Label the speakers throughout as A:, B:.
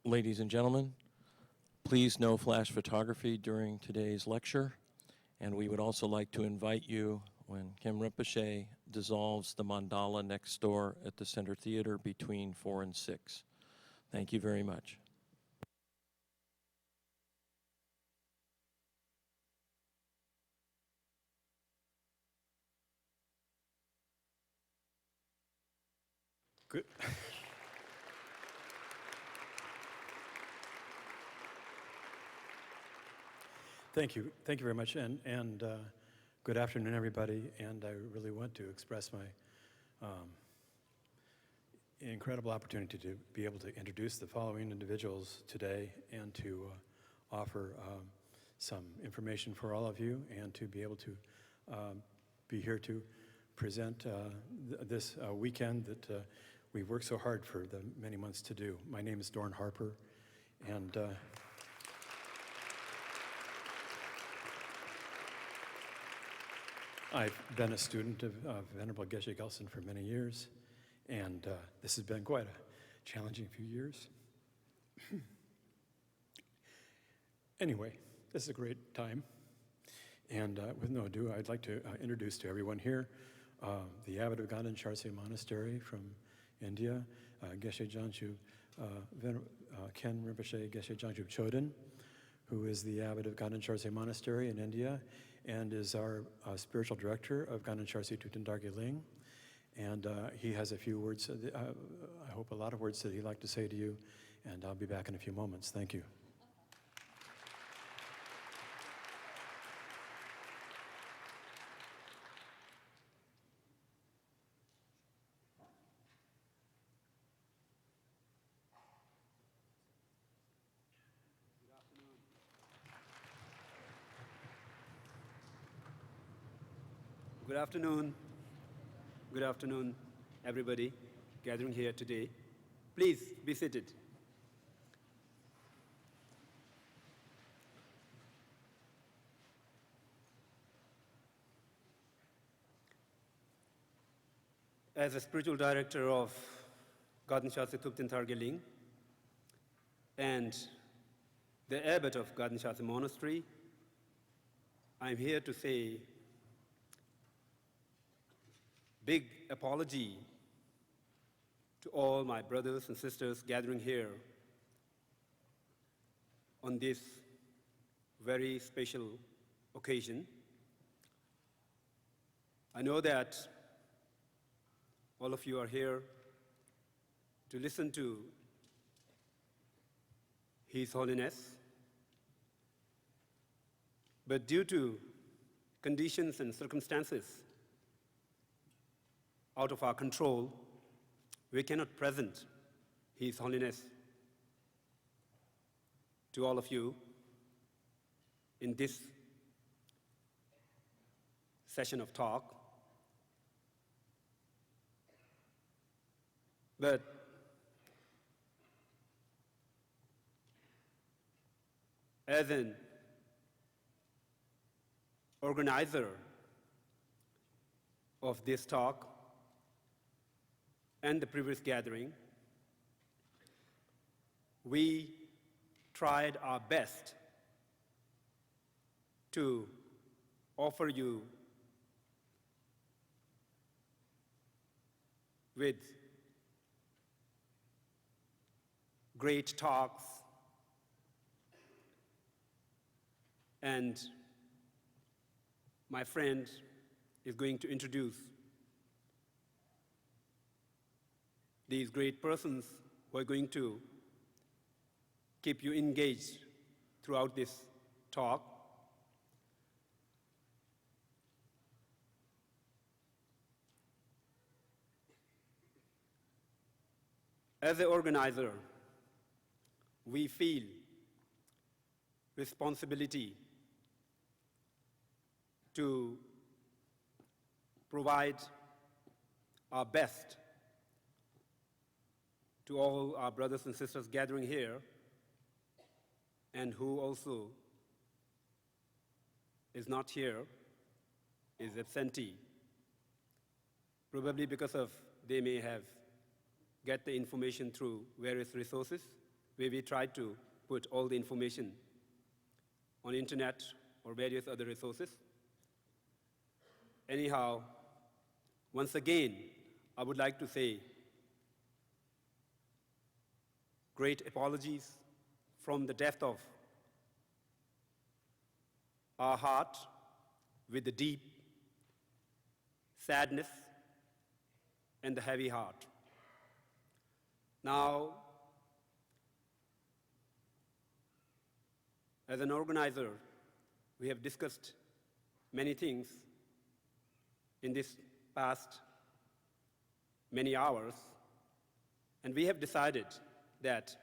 A: Ladies and gentlemen, please no flash photography during today's lecture, and we would also like to invite you when Kim Rinpoche dissolves the mandala next door at the Center Theater between 4 and 6. Thank you very much.
B: Good. Thank you very much, and good afternoon, everybody. And I really want to express my incredible opportunity to be able to introduce the following individuals today, and to offer some information for all of you, and to be able to be here to present this weekend that we've worked so hard for the many months to do. My name is Dorn Harper, and I've been a student of Venerable Geshe Gelsen for many years, and this has been quite a challenging few years. Anyway, this is a great time, and with no ado, I'd like to introduce to everyone here the abbot of Ganden Charse Monastery from India, Geshe Janchu Ken Rinpoche Geshe Janchu Choden, who is the abbot of Ganden Charse Monastery in India, and is our spiritual director of Ganden Charse Thubten Dargye Ling. And he has a few words, I hope a lot of words that he'd like to say to you, and I'll be back in a few moments. Thank you.
C: Good afternoon. Good afternoon, everybody gathering here today. Please be seated. As a spiritual director of Ganden Charse Thubten Dargye Ling and the abbot of Ganden Charse Monastery, I'm here to say big apology to all my brothers and sisters gathering here on this very special occasion. I know that all of you are here to listen to His Holiness, but due to conditions and circumstances out of our control, we cannot present His Holiness to all of you in this session of talk. But as an organizer of this talk and the previous gathering, we tried our best to offer you with great talks and my friend is going to introduce these great persons who are going to keep you engaged throughout this talk. As an organizer, we feel responsibility to provide our best to all our brothers and sisters gathering here, and who also is not here, is absentee, probably because of they may have get the information through various resources where we tried to put all the information on internet or various other resources. Anyhow, once again, I would like to say great apologies from the depth of our heart with the deep sadness and the heavy heart. Now, as an organizer, we have discussed many things in this past many hours, and we have decided that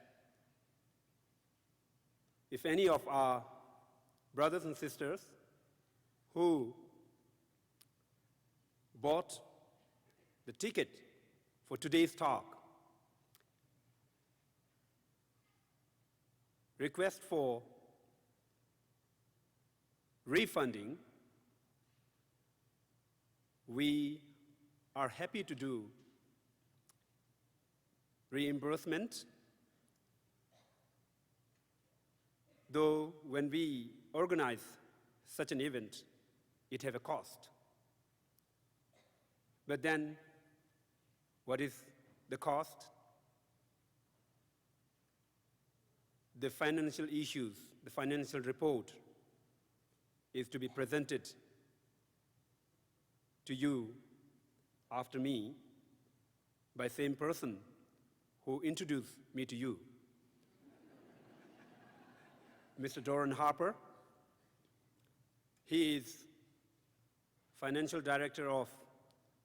C: if any of our brothers and sisters who bought the ticket for today's talk request for refunding, we are happy to do reimbursement, though when we organize such an event, it has a cost. But then, what is the cost? The financial issues, the financial report is to be presented to you after me by same person who introduced me to you, Mr. Doran Harper. He is financial director of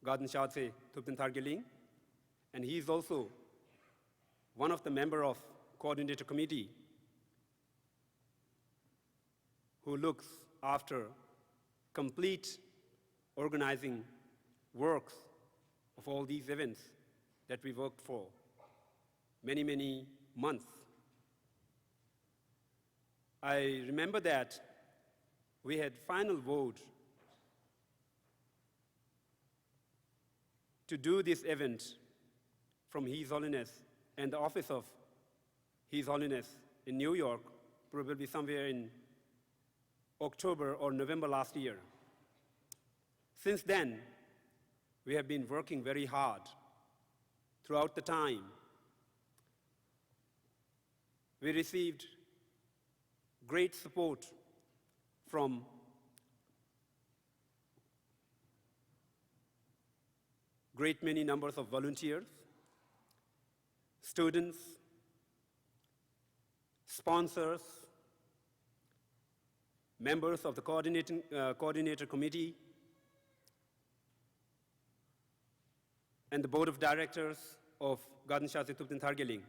C: Garden Shatse Thubten Thargeling, and he is also one of the members of coordinator committee who looks after complete organizing works of all these events that we worked for many, many months. I remember that we had final vote to do this event from His Holiness and the office of His Holiness in New York, probably somewhere in October or November last year. Since then, we have been working very hard throughout the time. We received great support from great many numbers of volunteers, students, sponsors, members of the coordinator committee, and the board of directors of Garden Shatse Thubten Thargeling.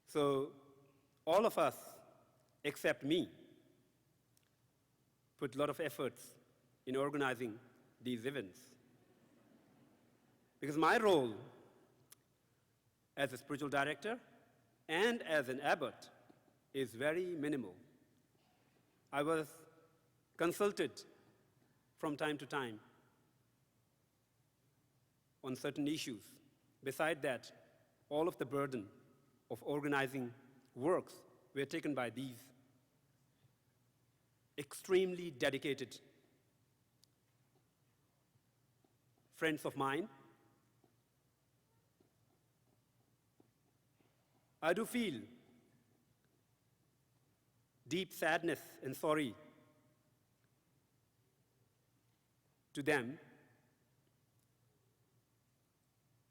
C: So all of us, except me, put a lot of efforts in organizing these events. Because my role as a spiritual director and as an abbot is very minimal. I was consulted from time to time on certain issues. Besides that, all of the burden of organizing works were taken by these extremely dedicated friends of mine. I do feel deep sadness and sorry to them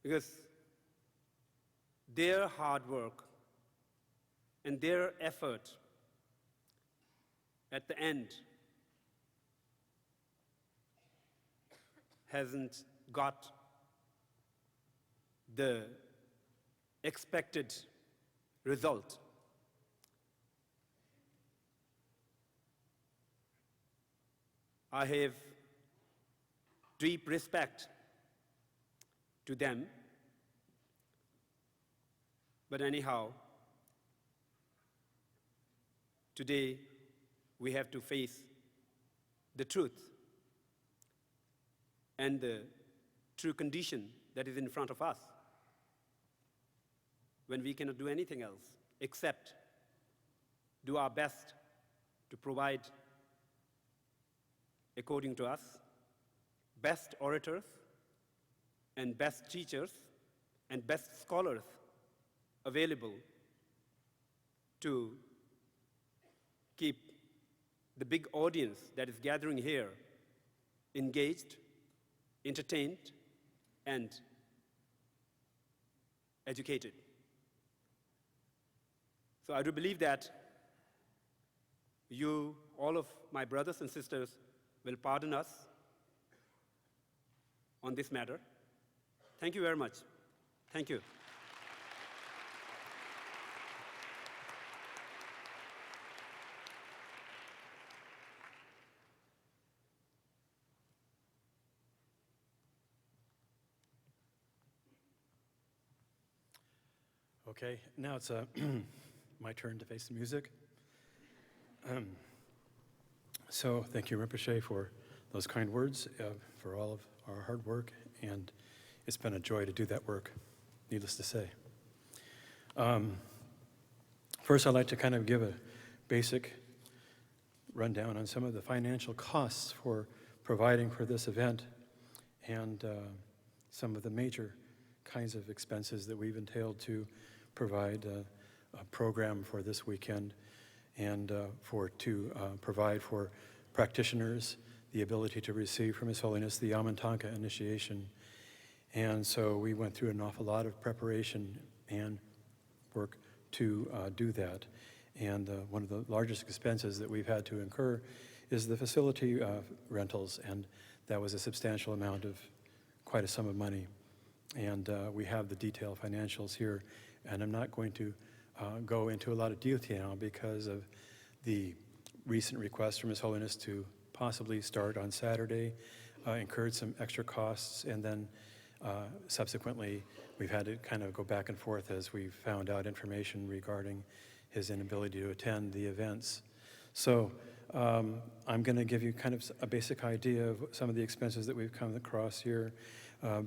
C: because their hard work and their effort at the end hasn't got the expected result. I have deep respect to them, but anyhow, today we have to face the truth and the true condition that is in front of us. when we cannot do anything else except do our best to provide, according to us, best orators and best teachers and best scholars available to keep the big audience that is gathering here engaged, entertained, and educated. So I do believe that you, all of my brothers and sisters, will pardon us on this matter. Thank you very much. Thank you.
B: Okay, now it's my turn to face the music. So thank you, Rinpoche, for those kind words, for all of our hard work, and it's been a joy to do that work, needless to say. First, I'd like to kind of give a basic rundown on some of the financial costs for providing for this event and some of the major kinds of expenses that we've entailed to provide a program for this weekend and to provide for practitioners the ability to receive from His Holiness the Yamantanka initiation. And so we went through an awful lot of preparation and work to do that. And one of the largest expenses that we've had to incur is the facility rentals, and that was a substantial amount of quite a sum of money. And we have the detailed financials here, and I'm not going to go into a lot of detail because of the recent request from His Holiness to possibly start on Saturday, incurred some extra costs, and then subsequently we've had to kind of go back and forth as we've found out information regarding his inability to attend the events. So I'm going to give you kind of a basic idea of some of the expenses that we've come across here.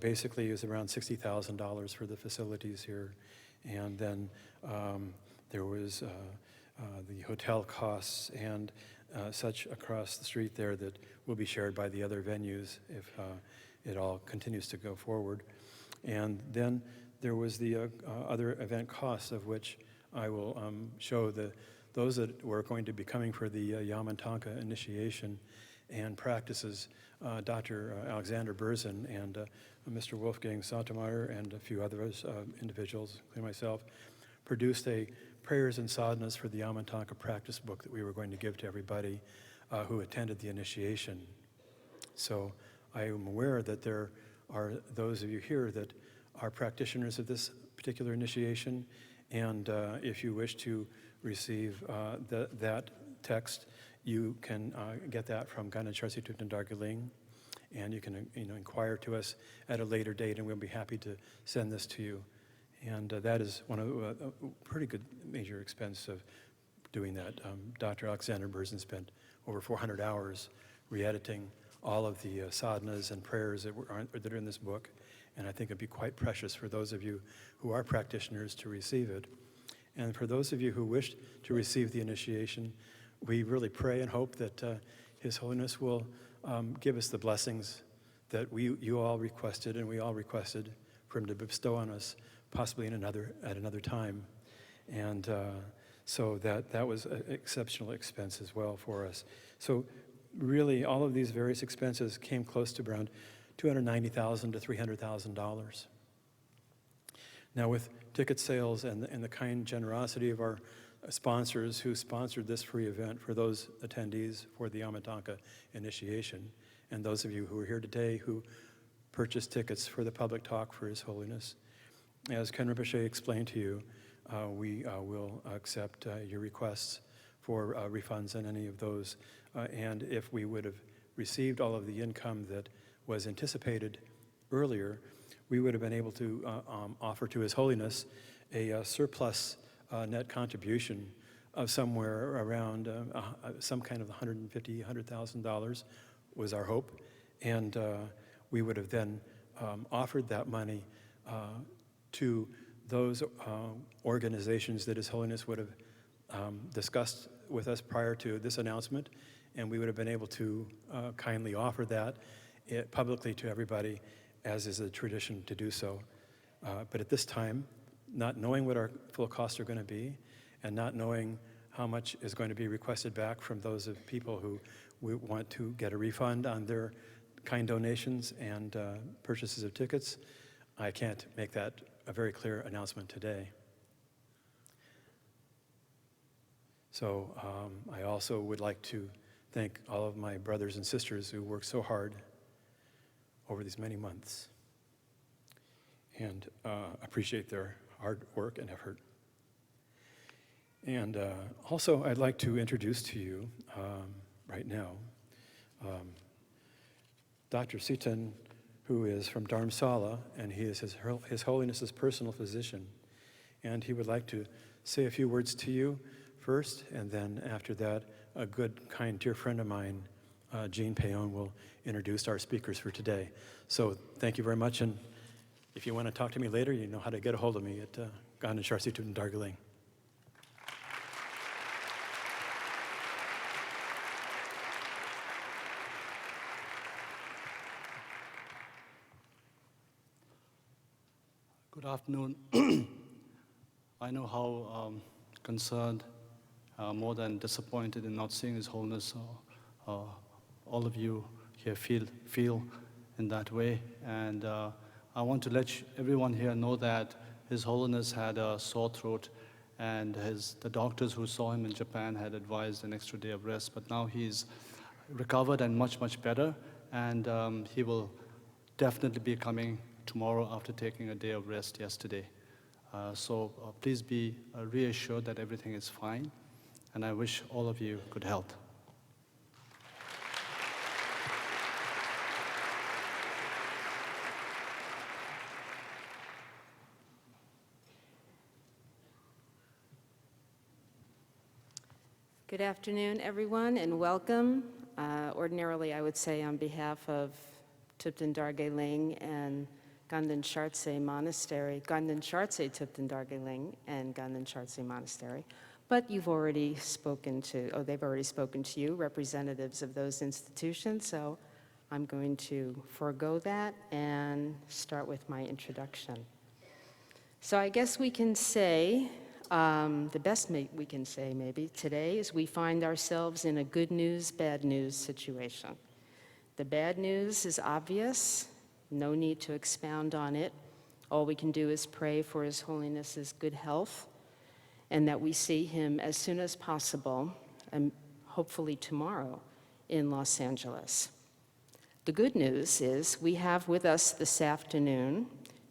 B: Basically, is around $60,000 for the facilities here. And then there was the hotel costs and such across the street there that will be shared by the other venues if it all continues to go forward. And then there was the other event costs, of which I will show those that were going to be coming for the Yamantanka initiation and practices. Dr. Alexander Berzin and Mr. Wolfgang Sotomayor and a few other individuals, including myself, produced a prayers and sadhanas for the Yamantanka practice book that we were going to give to everybody who attended the initiation. So I am aware that there are those of you here that are practitioners of this particular initiation, and if you wish to receive that text, you can get that from Ganden Charsi Thubten Dargaling, and you can inquire to us at a later date, and we'll be happy to send this to you. And that is one of a pretty good major expense of doing that. Dr. Alexander Berzin spent over 400 hours re-editing all of the sadhanas and prayers that are in this book, and I think it'd be quite precious for those of you who are practitioners to receive it. And for those of you who wish to receive the initiation, we really pray and hope that His Holiness will give us the blessings that you all requested and we all requested for Him to bestow on us, possibly at another time. And so that was an exceptional expense as well for us. So really, all of these various expenses came close to around $290,000 to $300,000. Now, with ticket sales and the kind generosity of our sponsors who sponsored this free event for those attendees for the Yamantanka initiation, and those of you who are here today who purchased tickets for the public talk for His Holiness, as Ken Rinpoche explained to you, we will accept your requests for refunds on any of those. And if we would have received all of the income that was anticipated earlier, we would have been able to offer to His Holiness a surplus net contribution of somewhere around some kind of $150,000, $100,000 was our hope. And we would have then offered that money to those organizations that His Holiness would have discussed with us prior to this announcement, and we would have been able to kindly offer that publicly to everybody, as is a tradition to do so. But at this time, not knowing what our full costs are going to be, and not knowing how much is going to be requested back from those of people who want to get a refund on their kind donations and purchases of tickets, I can't make that a very clear announcement today. So I also would like to thank all of my brothers and sisters who worked so hard over these many months, and appreciate their hard work and effort. And also, I'd like to introduce to you right now Dr. Thubten, who is from Dharamsala, and he is His Holiness's personal physician. And he would like to say a few words to you first, and then after that, a good, kind, dear friend of mine, Jean Payon, will introduce our speakers for today. So thank you very much, and if you want to talk to me later, you know how to get a hold of me at Ganden Sharsi Thubten Dargaling.
D: Good afternoon. I know how concerned, more than disappointed in not seeing His Holiness, all of you here feel in that way. And I want to let everyone here know that His Holiness had a sore throat, and the doctors who saw him in Japan had advised an extra day of rest, but now he's recovered and much, much better, and he will definitely be coming tomorrow after taking a day of rest yesterday. So please be reassured that everything is fine, and I wish all of you good health.
E: Good afternoon, everyone, and welcome. Ordinarily, I would say on behalf of Thubten Dargaling and Ganden Shartse Monastery, Ganden Shartse Thubten Dargaling and Ganden Shartse Monastery, but you've already spoken to, they've already spoken to you, representatives of those institutions, so I'm going to forego that and start with my introduction. So I guess we can say, the best we can say maybe today is we find ourselves in a good news, bad news situation. The bad news is obvious, no need to expound on it. All we can do is pray for His Holiness's good health and that we see him as soon as possible, and hopefully tomorrow, in Los Angeles. The good news is we have with us this afternoon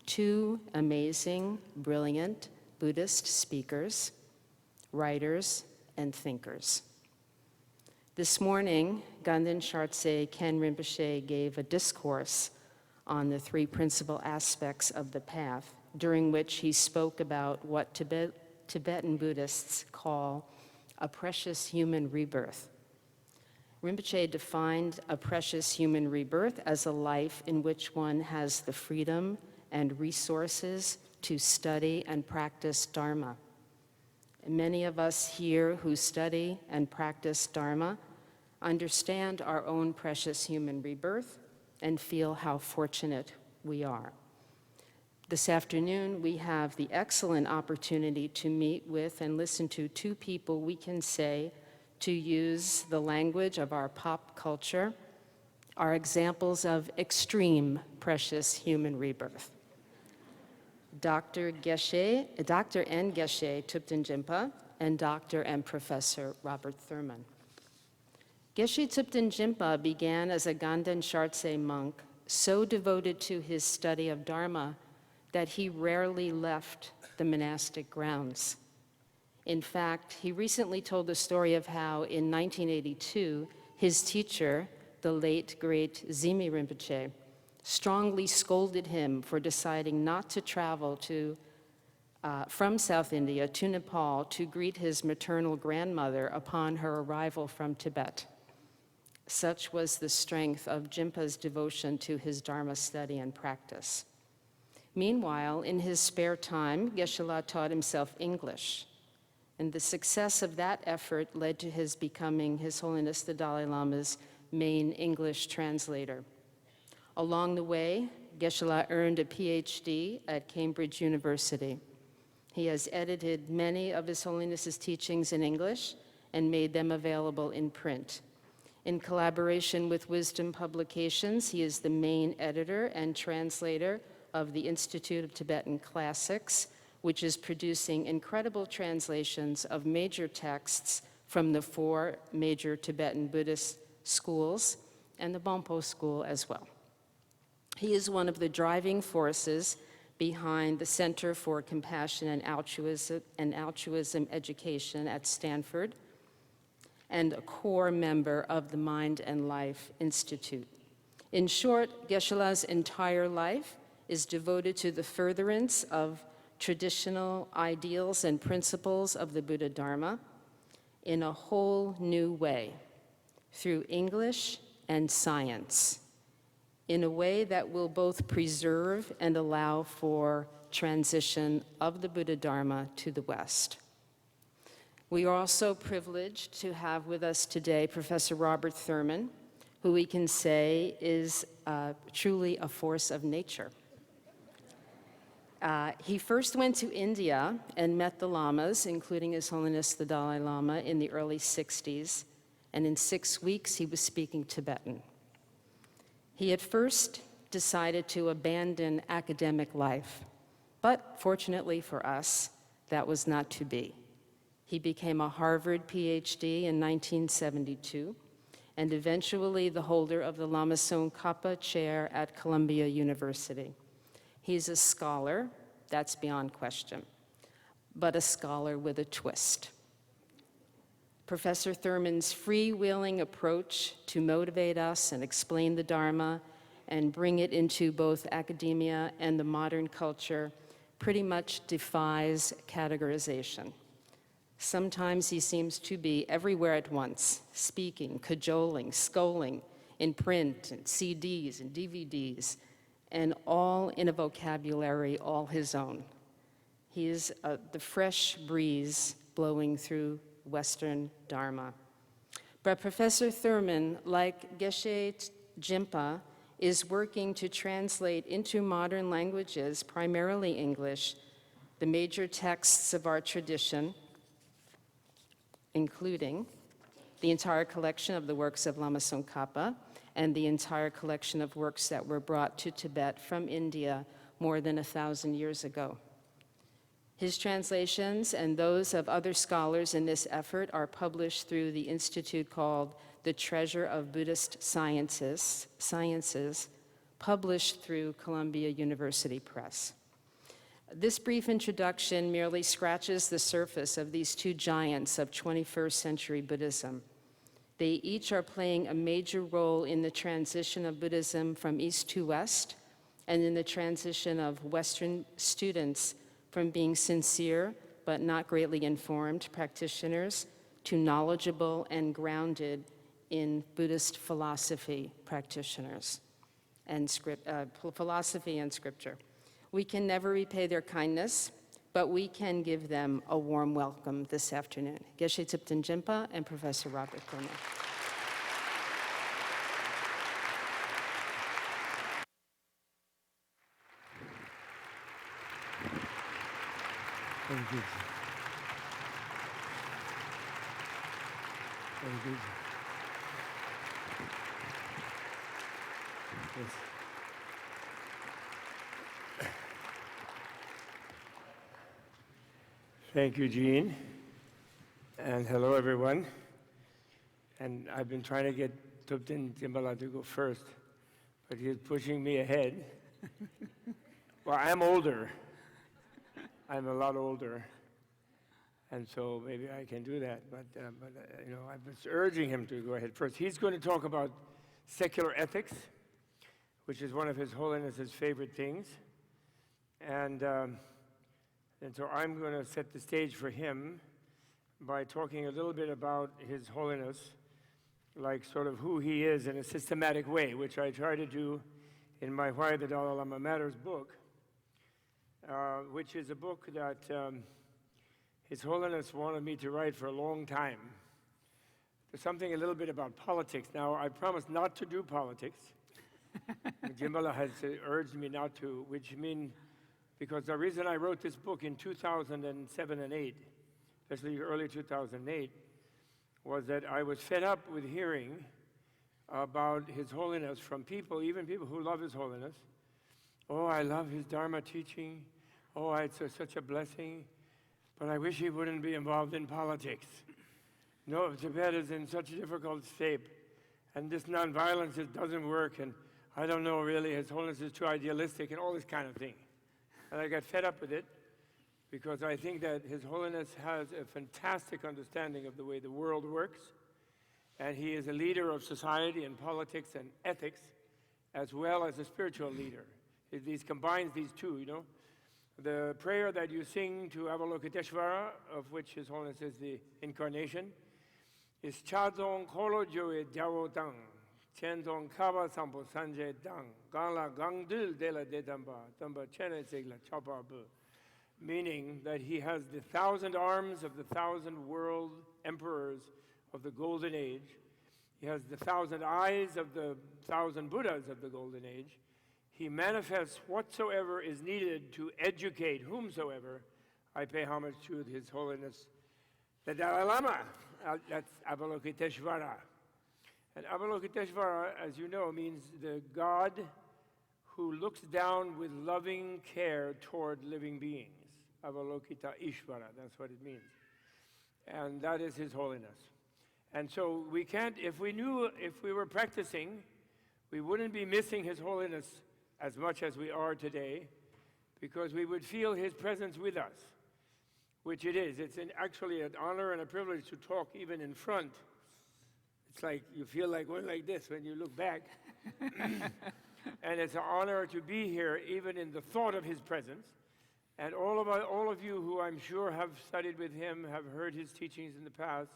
E: two amazing, brilliant Buddhist speakers, writers, and thinkers. This morning, Ganden Shartse Ken Rinpoche gave a discourse on the three principal aspects of the path, during which he spoke about what Tibetan Buddhists call a precious human rebirth. Rinpoche defined a precious human rebirth as a life in which one has the freedom and resources to study and practice Dharma. Many of us here who study and practice Dharma understand our own precious human rebirth and feel how fortunate we are. This afternoon, we have the excellent opportunity to meet with and listen to two people we can say, to use the language of our pop culture, are examples of extreme precious human rebirth. Dr. N. Geshe Thubten Jinpa and Dr. and Professor Robert Thurman. Geshe Thubten Jinpa began as a Ganden Shartse monk, so devoted to his study of Dharma that he rarely left the monastic grounds. In fact, he recently told the story of how in 1982, his teacher, the late great Zimi Rinpoche, strongly scolded him for deciding not to travel from South India to Nepal to greet his maternal grandmother upon her arrival from Tibet. Such was the strength of Jinpa's devotion to his Dharma study and practice. Meanwhile, in his spare time, Geshe-la taught himself English, and the success of that effort led to his becoming His Holiness the Dalai Lama's main English translator. Along the way, Geshe-la earned a PhD at Cambridge University. He has edited many of His Holiness's teachings in English and made them available in print. In collaboration with Wisdom Publications, he is the main editor and translator of the Institute of Tibetan Classics, which is producing incredible translations of major texts from the 4 major Tibetan Buddhist schools and the Bonpo school as well. He is one of the driving forces behind the Center for Compassion and Altruism Education at Stanford, and a core member of the Mind and Life Institute. In short, Geshe-la's entire life is devoted to the furtherance of traditional ideals and principles of the Buddha Dharma in a whole new way, through English and science, in a way that will both preserve and allow for transition of the Buddha Dharma to the West. We are also privileged to have with us today Professor Robert Thurman, who we can say is truly a force of nature. He first went to India and met the lamas, including His Holiness the Dalai Lama, in the early 60s, and in 6 weeks he was speaking Tibetan. He at first decided to abandon academic life, but fortunately for us, that was not to be. He became a Harvard PhD in 1972, and eventually the holder of the Lama Tsongkhapa Chair at Columbia University. He's a scholar, that's beyond question, but a scholar with a twist. Professor Thurman's freewheeling approach to motivate us and explain the Dharma and bring it into both academia and the modern culture pretty much defies categorization. Sometimes he seems to be everywhere at once, speaking, cajoling, scolding, in print, and CDs and DVDs, and all in a vocabulary all his own. He is the fresh breeze blowing through Western Dharma. But Professor Thurman, like Geshe Jinpa, is working to translate into modern languages, primarily English, the major texts of our tradition, including the entire collection of the works of Lama Tsongkhapa and the entire collection of works that were brought to Tibet from India more than 1,000 years ago. His translations and those of other scholars in this effort are published through the institute called The Treasure of Buddhist Sciences, published through Columbia University Press. This brief introduction merely scratches the surface of these 2 giants of 21st century Buddhism. They each are playing a major role in the transition of Buddhism from East to West and in the transition of Western students from being sincere but not greatly informed practitioners to knowledgeable and grounded in Buddhist philosophy practitioners and philosophy and scripture. We can never repay their kindness, but we can give them a warm welcome this afternoon. Geshe Thubten Jinpa and Professor Robert Thurman.
F: Very good. Very good. Yes. Thank you, Gene. And hello, everyone. And I've been trying to get Thubten Jinpa to go first, but he's pushing me ahead. Well, I'm older. I'm a lot older, and so maybe I can do that. But you know, I was urging him to go ahead first. He's going to talk about secular ethics, which is one of His Holiness's favorite things, and so I'm going to set the stage for him by talking a little bit about His Holiness, like sort of who he is in a systematic way, which I try to do in my Why the Dalai Lama Matters book. which is a book that His Holiness wanted me to write for a long time. There's something a little bit about politics. Now, I promised not to do politics. Jinpa has urged me not to, which means, because the reason I wrote this book in 2007 and 8, especially early 2008, was that I was fed up with hearing about His Holiness from people, even people who love His Holiness. Oh, I love his Dharma teaching. Oh, it's such a blessing. But I wish he wouldn't be involved in politics. No, Tibet is in such a difficult shape. And this nonviolence, it doesn't work. And I don't know, really, His Holiness is too idealistic and all this kind of thing. And I got fed up with it because I think that His Holiness has a fantastic understanding of the way the world works. And he is a leader of society and politics and ethics, as well as a spiritual leader. These combines these two, you know. The prayer that you sing to Avalokiteshvara, of which His Holiness is the incarnation, is Chadong Kolo Joe Jao Dang, Chendong Kaba Sampo Sanje Dang, Gangla Gangdil de la Dedamba, Damba Chene Segla Chapa Bu. Meaning that he has the 1,000 arms of the 1,000 world emperors of the Golden Age. He has the 1,000 eyes of the 1,000 Buddhas of the Golden Age. He manifests whatsoever is needed to educate whomsoever. I pay homage to His Holiness the Dalai Lama. That's Avalokiteshvara. And Avalokiteshvara, as you know, means the God who looks down with loving care toward living beings. Avalokita Ishvara, that's what it means. And that is His Holiness. And so we can't, if we were practicing, we wouldn't be missing His Holiness as much as we are today, because we would feel His presence with us, which it is. It's actually an honor and a privilege to talk even in front. It's like you feel like going like this when you look back. And it's an honor to be here, even in the thought of His presence. And all of you who I'm sure have studied with Him, have heard His teachings in the past,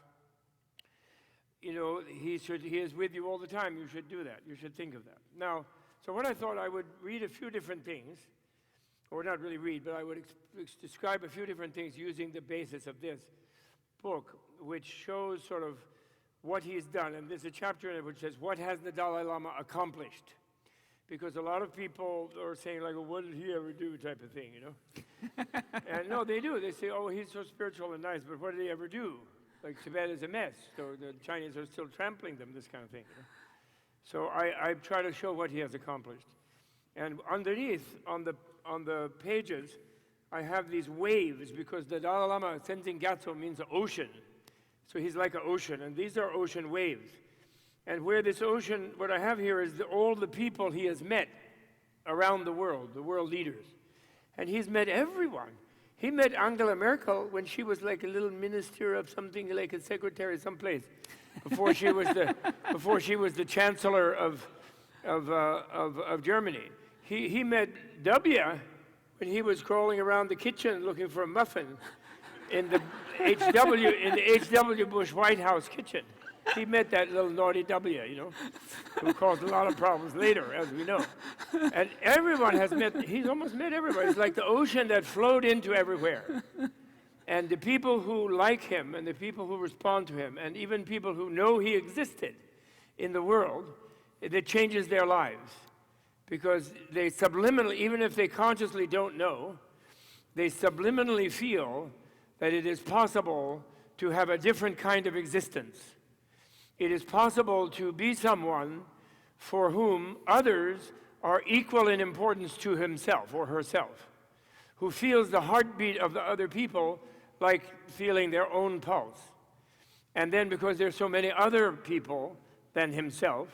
F: you know, He is with you all the time. You should do that. You should think of that. Now, so what I thought, I would read a few different things, or not really read, but I would describe a few different things using the basis of this book, which shows sort of what he's done. And there's a chapter in it which says, what has the Dalai Lama accomplished? Because a lot of people are saying, like, well, what did he ever do, type of thing, you know? And no, they do. They say, oh, he's so spiritual and nice, but what did he ever do? Like, Tibet is a mess, so the Chinese are still trampling them, this kind of thing, you know? So I try to show what he has accomplished. And underneath, on the pages, I have these waves, because the Dalai Lama, Tenzin Gyatso, means ocean. So he's like an ocean, and these are ocean waves. And where this ocean, what I have here is all the people he has met around the world leaders. And he's met everyone. He met Angela Merkel when she was like a little minister of something, like a secretary someplace, before she was the chancellor of Germany. He met W when he was crawling around the kitchen looking for a muffin in the H.W. Bush White House kitchen. He met that little naughty W, you know, who caused a lot of problems later, as we know. And everyone has met, he's almost met everybody. It's like the ocean that flowed into everywhere. And the people who like him, and the people who respond to him, and even people who know he existed in the world, it changes their lives. Because they subliminally, even if they consciously don't know, they subliminally feel that it is possible to have a different kind of existence. It is possible to be someone for whom others are equal in importance to himself or herself, who feels the heartbeat of the other people like feeling their own pulse. And then because there's so many other people than himself,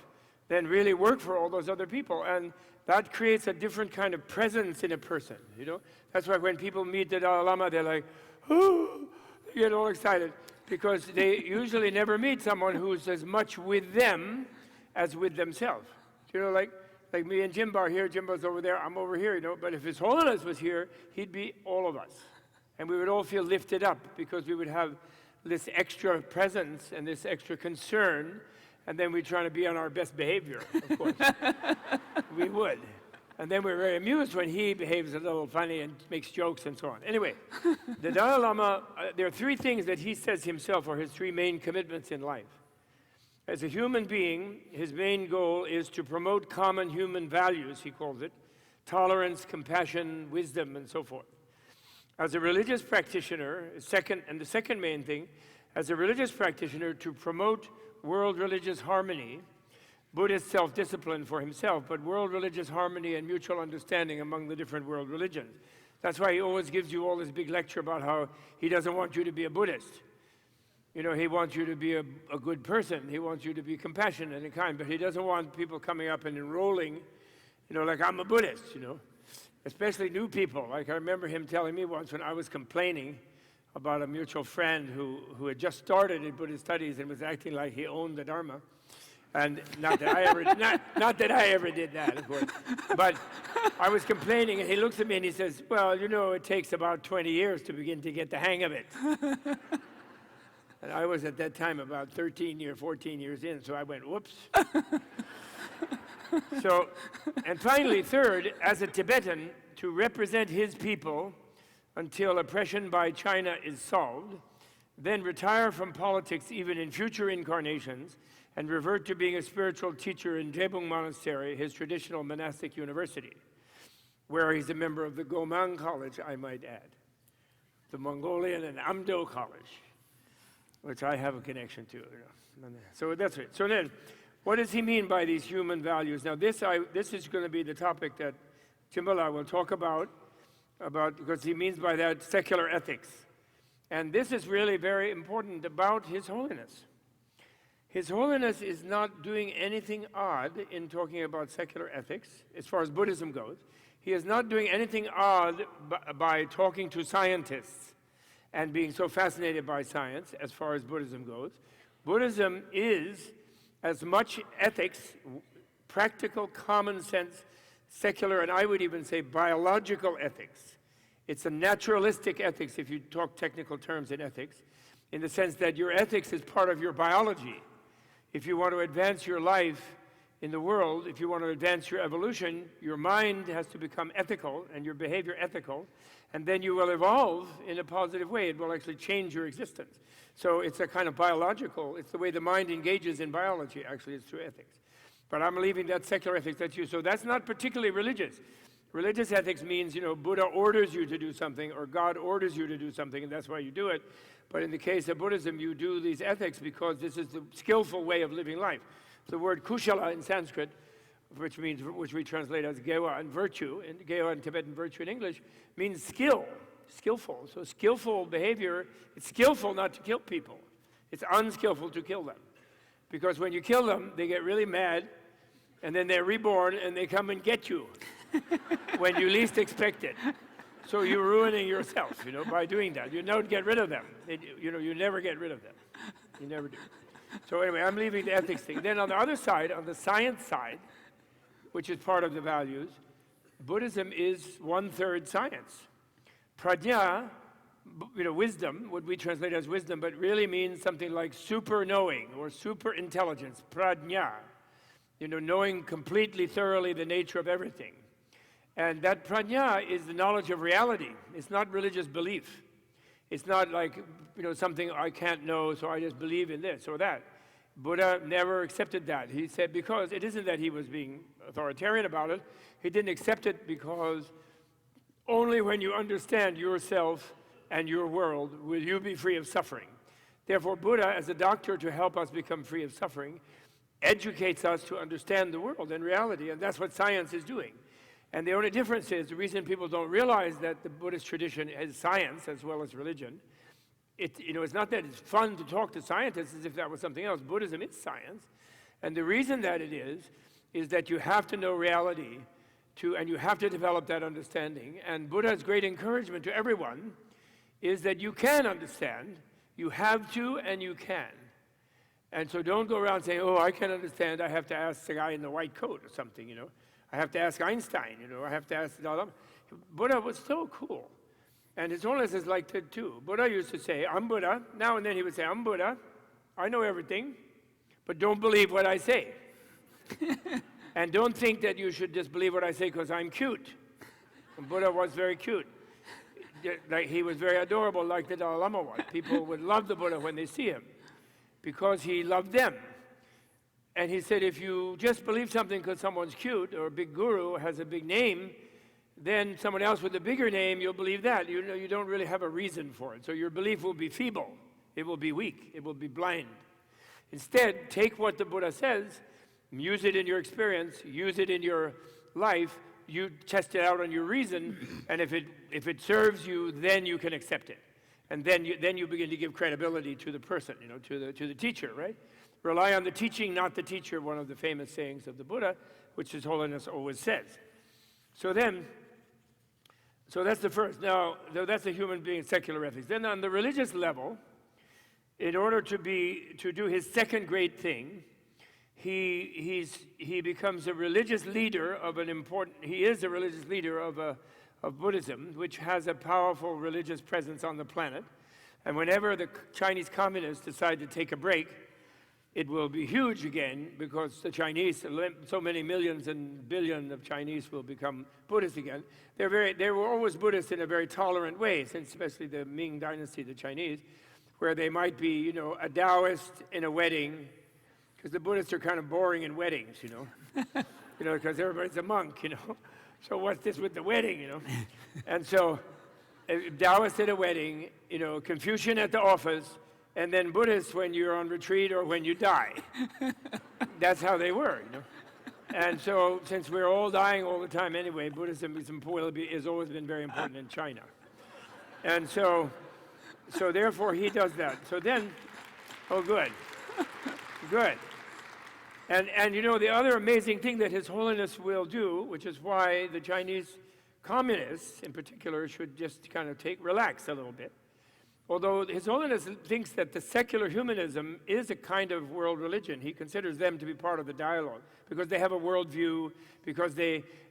F: then really work for all those other people. And that creates a different kind of presence in a person, you know? That's why when people meet the Dalai Lama, they're like, oh, they get all excited, because they usually never meet someone who's as much with them as with themselves. You know, like me and Jinpa are here, Jinpa's over there, I'm over here, you know, but if His Holiness was here, he'd be all of us. And we would all feel lifted up, because we would have this extra presence and this extra concern, and then we'd try to be on our best behavior, of course. We would. And then we're very amused when he behaves a little funny and makes jokes and so on. Anyway, the Dalai Lama, there are three things that he says himself are his three main commitments in life. As a human being, his main goal is to promote common human values, he calls it, tolerance, compassion, wisdom, and so forth. As a religious practitioner, the second main thing, as a religious practitioner, to promote world religious harmony, Buddhist self-discipline for himself, but world religious harmony and mutual understanding among the different world religions. That's why he always gives you all this big lecture about how he doesn't want you to be a Buddhist. You know, he wants you to be a good person. He wants you to be compassionate and kind, but he doesn't want people coming up and enrolling, you know, like I'm a Buddhist, you know, especially new people. Like I remember him telling me once when I was complaining about a mutual friend who had just started in Buddhist studies and was acting like he owned the Dharma. And not that I ever did that, of course. But I was complaining, and he looks at me and he says, well, you know, it takes about 20 years to begin to get the hang of it. And I was at that time about 14 years in, so I went, whoops. So, and finally, third, as a Tibetan, to represent his people until oppression by China is solved, then retire from politics even in future incarnations, and revert to being a spiritual teacher in Drebung Monastery, his traditional monastic university, where he's a member of the Gomang College, I might add, the Mongolian and Amdo College, which I have a connection to. You know. So that's it. So then, what does he mean by these human values? Now, this is going to be the topic that Jimbala will talk about, because he means by that secular ethics. And this is really very important about His Holiness. His Holiness is not doing anything odd in talking about secular ethics, as far as Buddhism goes. He is not doing anything odd by talking to scientists and being so fascinated by science, as far as Buddhism goes. Buddhism is as much ethics, practical, common sense, secular, and I would even say biological ethics. It's a naturalistic ethics, if you talk technical terms in ethics, in the sense that your ethics is part of your biology. If you want to advance your life in the world, if you want to advance your evolution, your mind has to become ethical and your behavior ethical, and then you will evolve in a positive way. It will actually change your existence. So it's a kind of biological, it's the way the mind engages in biology, actually, it's through ethics. But I'm leaving that secular ethics, that's you. So that's not particularly religious. Religious ethics means, you know, Buddha orders you to do something, or God orders you to do something, and that's why you do it. But in the case of Buddhism, you do these ethics because this is the skillful way of living life. The word kushala in Sanskrit, which we translate as gewa and virtue, and gewa in Tibetan virtue in English, means skill, skillful. So skillful behavior, it's skillful not to kill people. It's unskillful to kill them. Because when you kill them, they get really mad, and then they're reborn, and they come and get you when you least expect it. So you're ruining yourself, you know, by doing that. You don't get rid of them. You never get rid of them. You never do. So anyway, I'm leaving the ethics thing. Then on the other side, on the science side, which is part of the values, Buddhism is 1/3 science. Prajna, you know, wisdom, what we translate as wisdom, but really means something like super knowing or super intelligence, prajna. You know, knowing completely, thoroughly the nature of everything. And that prajna is the knowledge of reality. It's not religious belief. It's not like, you know, something I can't know, so I just believe in this or that. Buddha never accepted that. He said, because it isn't that he was being authoritarian about it, he didn't accept it because only when you understand yourself and your world will you be free of suffering. Therefore, Buddha, as a doctor to help us become free of suffering, educates us to understand the world and reality, and that's what science is doing. And the only difference is, the reason people don't realize that the Buddhist tradition has science as well as religion, it's not that it's fun to talk to scientists as if that was something else. Buddhism is science. And the reason that it is that you have to know reality, and you have to develop that understanding. And Buddha's great encouragement to everyone is that you can understand, you have to, and you can. And so don't go around saying, oh, I can't understand, I have to ask the guy in the white coat or something, you know. I have to ask Einstein, you know, I have to ask Dalai. Buddha was so cool. And His Holiness is like that too. Buddha used to say, I'm Buddha. Now and then he would say, I'm Buddha. I know everything, but don't believe what I say. And don't think that you should just believe what I say because I'm cute. And Buddha was very cute. Like, he was very adorable, like the Dalai Lama was. People would love the Buddha when they see him because he loved them. And he said, if you just believe something because someone's cute or a big guru has a big name, then someone else with a bigger name, you'll believe that. You know, you don't really have a reason for it. So your belief will be feeble. It will be weak. It will be blind. Instead, take what the Buddha says, use it in your experience, use it in your life, you test it out on your reason, and if it serves you, then you can accept it. And then you begin to give credibility to the person, you know, to the teacher, right? Rely on the teaching, not the teacher, one of the famous sayings of the Buddha, which His Holiness always says. So that's the first. Now, that's the human being secular ethics. Then on the religious level, in order to do his second great thing, he becomes a religious leader of he is a religious leader of Buddhism, which has a powerful religious presence on the planet. And whenever the Chinese communists decide to take a break, it will be huge again because the Chinese, so many millions and billions of Chinese will become Buddhist again. They were always Buddhist in a very tolerant way, since especially the Ming Dynasty, the Chinese, where they might be, you know, a Taoist in a wedding, because the Buddhists are kind of boring in weddings, you know, because everybody's a monk, you know. So what's this with the wedding, you know? And so Taoist at a wedding, you know, Confucian at the office, and then Buddhists when you're on retreat or when you die. That's how they were, you know. And so since we're all dying all the time anyway, Buddhism has always been very important in China. And so therefore he does that. So then, oh good, good. And you know, the other amazing thing that His Holiness will do, which is why the Chinese communists in particular should just kind of relax a little bit. Although His Holiness thinks that the secular humanism is a kind of world religion, he considers them to be part of the dialogue because they have a worldview,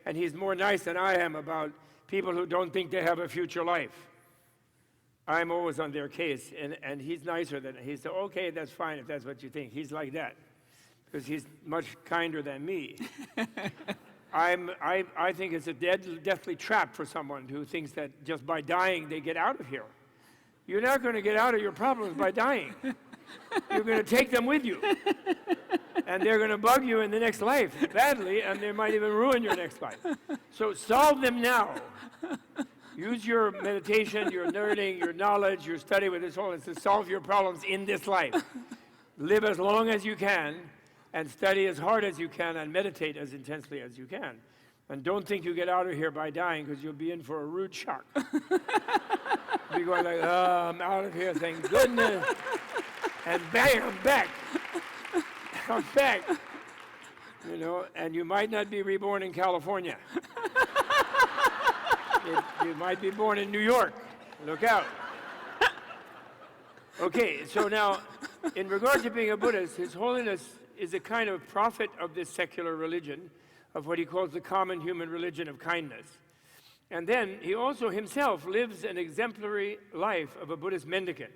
F: and he's more nice than I am about people who don't think they have a future life. I'm always on their case, and he's nicer than, he said, okay, that's fine if that's what you think. He's like that because he's much kinder than me. I think it's a deathly trap for someone who thinks that just by dying they get out of here. You're not going to get out of your problems by dying. You're going to take them with you. And they're going to bug you in the next life badly, and they might even ruin your next life. So solve them now. Use your meditation, your learning, your knowledge, your study with His Holiness to solve your problems in this life. Live as long as you can, and study as hard as you can, and meditate as intensely as you can. And don't think you get out of here by dying, because you'll be in for a rude shock. You'll be going like, oh, I'm out of here, thank goodness. And bang, I'm back. I'm back. You know, and you might not be reborn in California. You might be born in New York. Look out. Okay, so now, in regard to being a Buddhist, His Holiness is a kind of prophet of this secular religion, of what he calls the common human religion of kindness. And then he also himself lives an exemplary life of a Buddhist mendicant,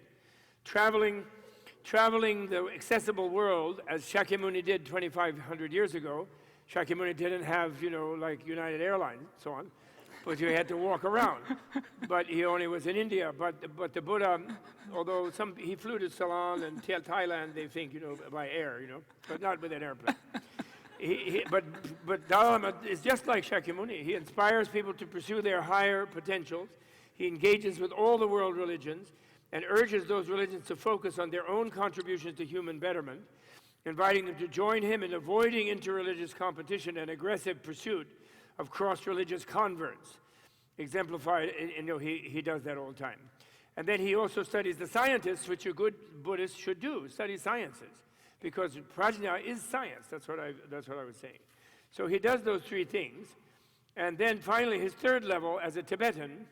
F: traveling the accessible world as Shakyamuni did 2,500 years ago. Shakyamuni didn't have, you know, like United Airlines and so on, but you had to walk around. But he only was in India. But the Buddha, although he flew to Ceylon and Thailand, they think, you know, by air, you know, but not with an airplane. But Dalai Lama is just like Shakyamuni. He inspires people to pursue their higher potentials. He engages with all the world religions and urges those religions to focus on their own contributions to human betterment, inviting them to join him in avoiding interreligious competition and aggressive pursuit of cross-religious converts. Exemplified, you know, he does that all the time. And then he also studies the scientists, which a good Buddhist should do, study sciences. Because prajna is science, that's what I was saying. So he does those three things. And then finally, his third level as a Tibetan,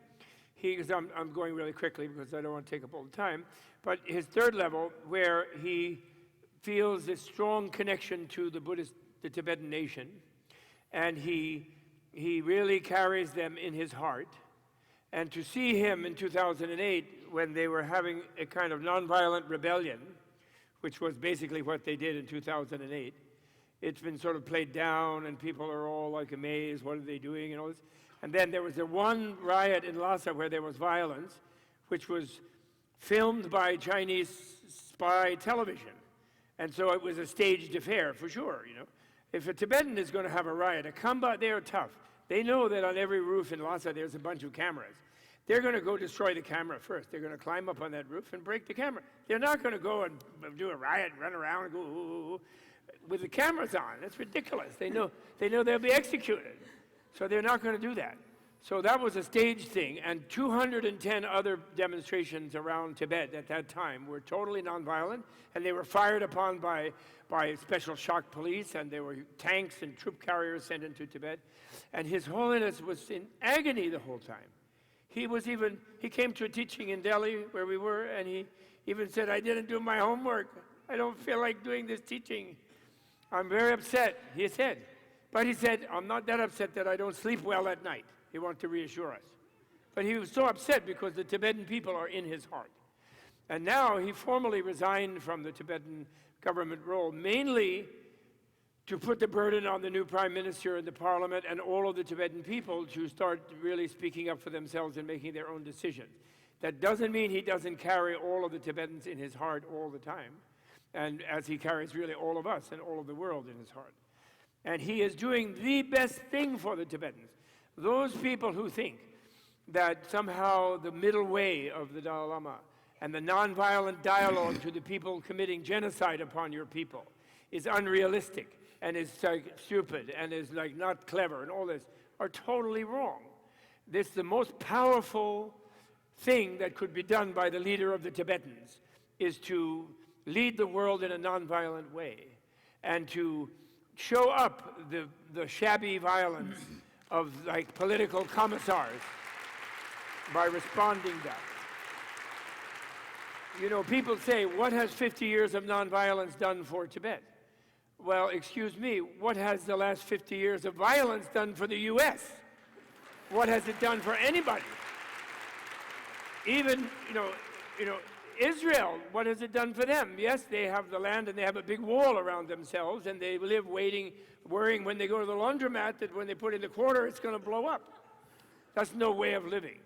F: I'm going really quickly because I don't want to take up all the time, but his third level where he feels this strong connection to the Tibetan nation, and he really carries them in his heart. And to see him in 2008 when they were having a kind of nonviolent rebellion, which was basically what they did in 2008, it's been sort of played down, and people are all like amazed, what are they doing, and all this. And then there was the one riot in Lhasa where there was violence, which was filmed by Chinese spy television. And so it was a staged affair, for sure, you know. If a Tibetan is going to have a riot, a Khamba, they are tough. They know that on every roof in Lhasa there's a bunch of cameras. They're going to go destroy the camera first. They're going to climb up on that roof and break the camera. They're not going to go and do a riot, run around and go, ooh, ooh, ooh, with the cameras on. That's ridiculous. They know they'll be executed. So they're not going to do that. So that was a staged thing, and 210 other demonstrations around Tibet at that time were totally nonviolent, and they were fired upon by special shock police, and there were tanks and troop carriers sent into Tibet. And His Holiness was in agony the whole time. He came to a teaching in Delhi where we were, and he even said, I didn't do my homework. I don't feel like doing this teaching. I'm very upset, he said. But he said, I'm not that upset that I don't sleep well at night. He wanted to reassure us. But he was so upset because the Tibetan people are in his heart. And now he formally resigned from the Tibetan government role, mainly to put the burden on the new prime minister and the parliament and all of the Tibetan people to start really speaking up for themselves and making their own decisions. That doesn't mean he doesn't carry all of the Tibetans in his heart all the time, and as he carries really all of us and all of the world in his heart. And he is doing the best thing for the Tibetans. Those people who think that somehow the middle way of the Dalai Lama and the nonviolent dialogue to the people committing genocide upon your people is unrealistic and is like stupid and is like not clever and all this are totally wrong. This is the most powerful thing that could be done by the leader of the Tibetans is to lead the world in a nonviolent way and to show up the shabby violence of like political commissars by responding that. You know, people say, what has 50 years of nonviolence done for Tibet? Well, excuse me, what has the last 50 years of violence done for the US? What has it done for anybody? Even, you know, Israel, what has it done for them? Yes, they have the land and they have a big wall around themselves and they live worrying when they go to the laundromat that when they put in the quarter, it's going to blow up. That's no way of living.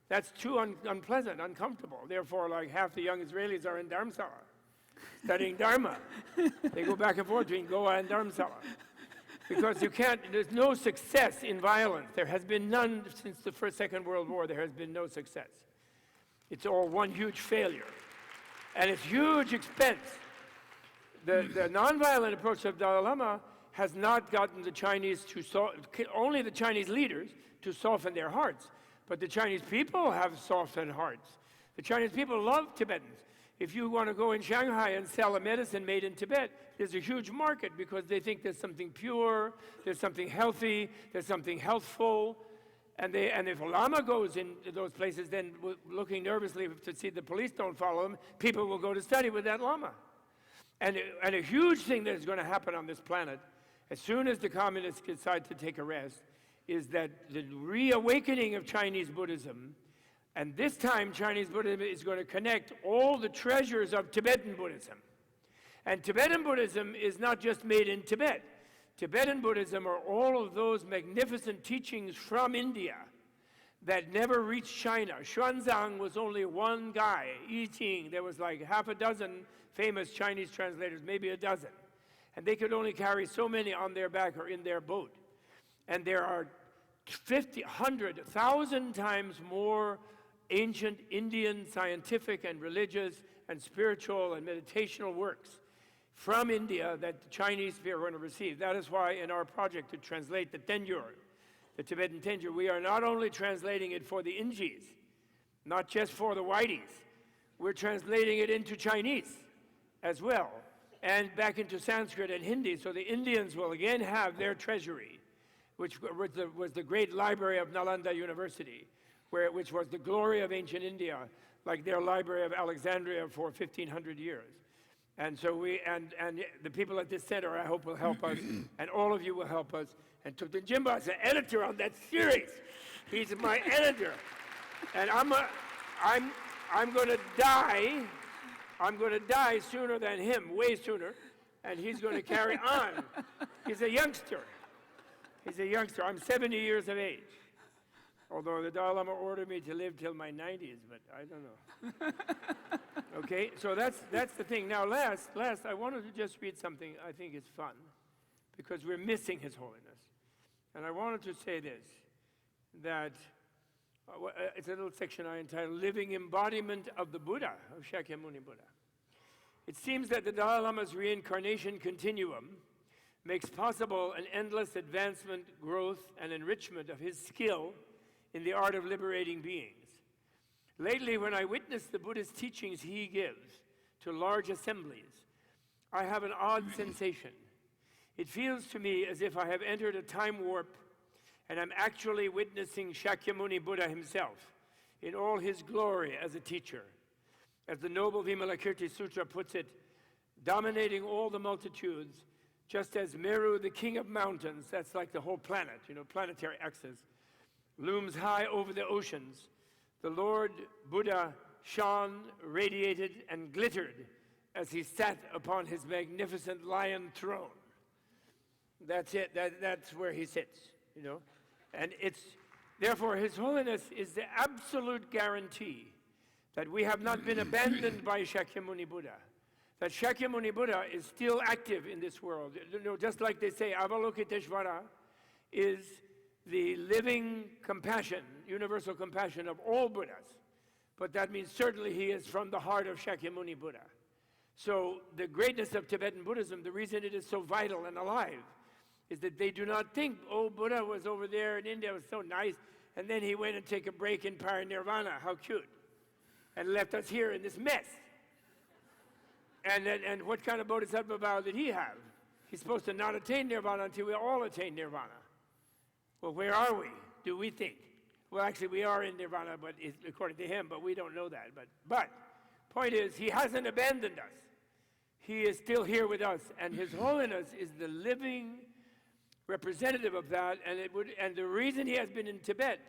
F: That's too unpleasant, uncomfortable. Therefore, like half the young Israelis are in Dharamsala, studying Dharma. They go back and forth between Goa and Dharamsala. Because there's no success in violence. There has been none since the Second World War. There has been no success. It's all one huge failure. And it's huge expense. The nonviolent approach of Dalai Lama has not gotten the Chinese only the Chinese leaders to soften their hearts. But the Chinese people have softened hearts. The Chinese people love Tibetans. If you want to go in Shanghai and sell a medicine made in Tibet, there's a huge market because they think there's something pure, there's something healthy, there's something healthful. And if a Lama goes into those places, then looking nervously to see the police don't follow him, people will go to study with that Lama. And a huge thing that is going to happen on this planet, as soon as the communists decide to take a rest, is that the reawakening of Chinese Buddhism, and this time Chinese Buddhism is going to connect all the treasures of Tibetan Buddhism. And Tibetan Buddhism is not just made in Tibet. Tibetan Buddhism are all of those magnificent teachings from India that never reached China. Xuanzang was only one guy, Yi Ting. There was like half a dozen famous Chinese translators, maybe a dozen. And they could only carry so many on their back or in their boat. And there are 50, 100, 1,000 times more ancient Indian scientific and religious and spiritual and meditational works from India that the Chinese are going to receive. That is why in our project to translate the Tenjur, the Tibetan Tenjur, we are not only translating it for the Injis, not just for the Whiteys, we're translating it into Chinese as well, and back into Sanskrit and Hindi, so the Indians will again have their treasury, which was the great library of Nalanda University, which was the glory of ancient India, like their library of Alexandria for 1,500 years. And so and the people at this center, I hope, will help us, and all of you will help us. And Thubten Jinpa is the editor on that series. He's my editor. And I'm going to die. I'm going to die sooner than him, way sooner. and he's going to carry on. He's a youngster. He's a youngster. I'm 70 years of age. Although the Dalai Lama ordered me to live till my 90s, but I don't know. Okay, so that's the thing. Now, last, I wanted to just read something I think is fun, because we're missing His Holiness. And I wanted to say this, that it's a little section I entitled Living Embodiment of the Buddha, of Shakyamuni Buddha. It seems that the Dalai Lama's reincarnation continuum makes possible an endless advancement, growth, and enrichment of his skill in the art of liberating beings. Lately, when I witness the Buddhist teachings he gives to large assemblies, I have an odd sensation. It feels to me as if I have entered a time warp and I'm actually witnessing Shakyamuni Buddha himself in all his glory as a teacher. As the noble Vimalakirti Sutra puts it, dominating all the multitudes, just as Meru, the king of mountains, that's like the whole planet, planetary axis, looms high over the oceans, the Lord Buddha shone, radiated, and glittered as he sat upon his magnificent lion throne. That's it. That's where he sits, And therefore, His Holiness is the absolute guarantee that we have not been abandoned by Shakyamuni Buddha, that Shakyamuni Buddha is still active in this world. Just like they say, Avalokiteshvara is the living compassion, universal compassion of all Buddhas. But that means certainly he is from the heart of Shakyamuni Buddha. So the greatness of Tibetan Buddhism, the reason it is so vital and alive, is that they do not think, oh, Buddha was over there in India, it was so nice, and then he went and took a break in parinirvana, how cute, and left us here in this mess. And what kind of bodhisattva vow did he have? He's supposed to not attain nirvana until we all attain nirvana. Well, where are we, do we think? Well, actually, we are in nirvana, but according to him, but we don't know that. But point is, he hasn't abandoned us. He is still here with us, and His Holiness is the living representative of that, and the reason he has been in Tibet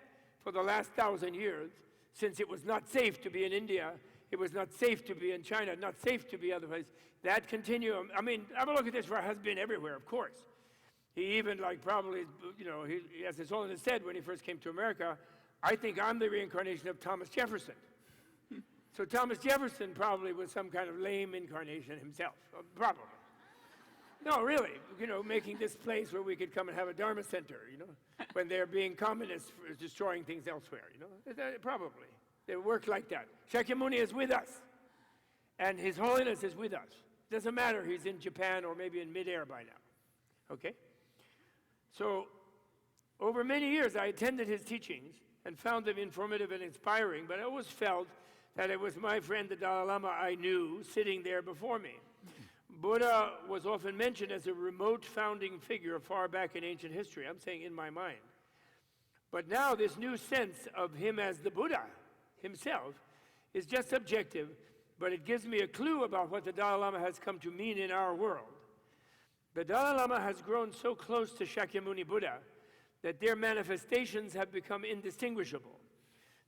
F: for the last 1,000 years, since it was not safe to be in India, it was not safe to be in China, not safe to be other places, that continuum, Avalokiteshvara has been everywhere, of course. He even, probably, he, as His Holiness said when he first came to America, I think I'm the reincarnation of Thomas Jefferson. So Thomas Jefferson probably was some kind of lame incarnation himself, probably. No, really, making this place where we could come and have a Dharma center, when they're being communists for destroying things elsewhere, probably. They work like that. Shakyamuni is with us, and His Holiness is with us. Doesn't matter, he's in Japan or maybe in midair by now, okay? So, over many years, I attended his teachings and found them informative and inspiring, but I always felt that it was my friend, the Dalai Lama, I knew, sitting there before me. Buddha was often mentioned as a remote founding figure far back in ancient history. I'm saying in my mind. But now this new sense of him as the Buddha himself is just subjective, but it gives me a clue about what the Dalai Lama has come to mean in our world. The Dalai Lama has grown so close to Shakyamuni Buddha that their manifestations have become indistinguishable.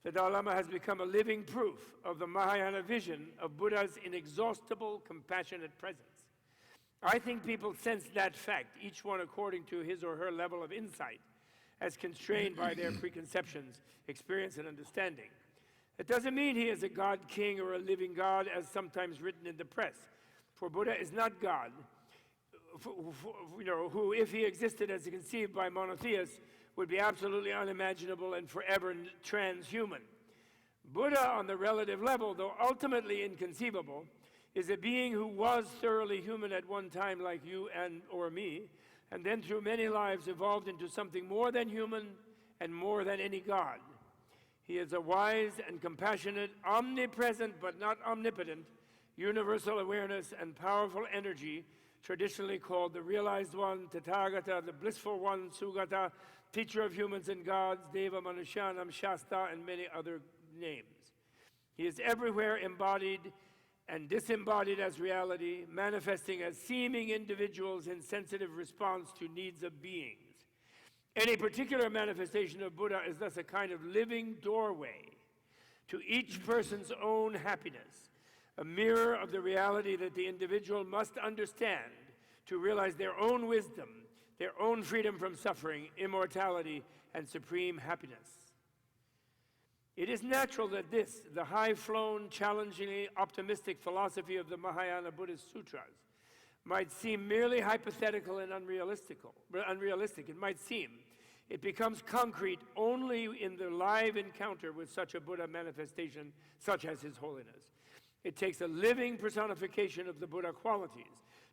F: The Dalai Lama has become a living proof of the Mahayana vision of Buddha's inexhaustible, compassionate presence. I think people sense that fact, each one according to his or her level of insight, as constrained by their preconceptions, experience, and understanding. It doesn't mean he is a God king or a living God, as sometimes written in the press, for Buddha is not God, who, if he existed as conceived by monotheists, would be absolutely unimaginable and forever transhuman. Buddha, on the relative level, though ultimately inconceivable, is a being who was thoroughly human at one time like you or me, and then through many lives evolved into something more than human and more than any god. He is a wise and compassionate, omnipresent but not omnipotent, universal awareness and powerful energy, traditionally called the realized one, Tathagata, the blissful one, Sugata, teacher of humans and gods, Deva Manushanam, Shasta, and many other names. He is everywhere embodied and disembodied as reality, manifesting as seeming individuals in sensitive response to needs of beings. Any particular manifestation of Buddha is thus a kind of living doorway to each person's own happiness, a mirror of the reality that the individual must understand to realize their own wisdom, their own freedom from suffering, immortality, and supreme happiness. It is natural that this, the high-flown, challengingly optimistic philosophy of the Mahayana Buddhist sutras, might seem merely hypothetical and unrealistic. It might seem. It becomes concrete only in the live encounter with such a Buddha manifestation, such as His Holiness. It takes a living personification of the Buddha qualities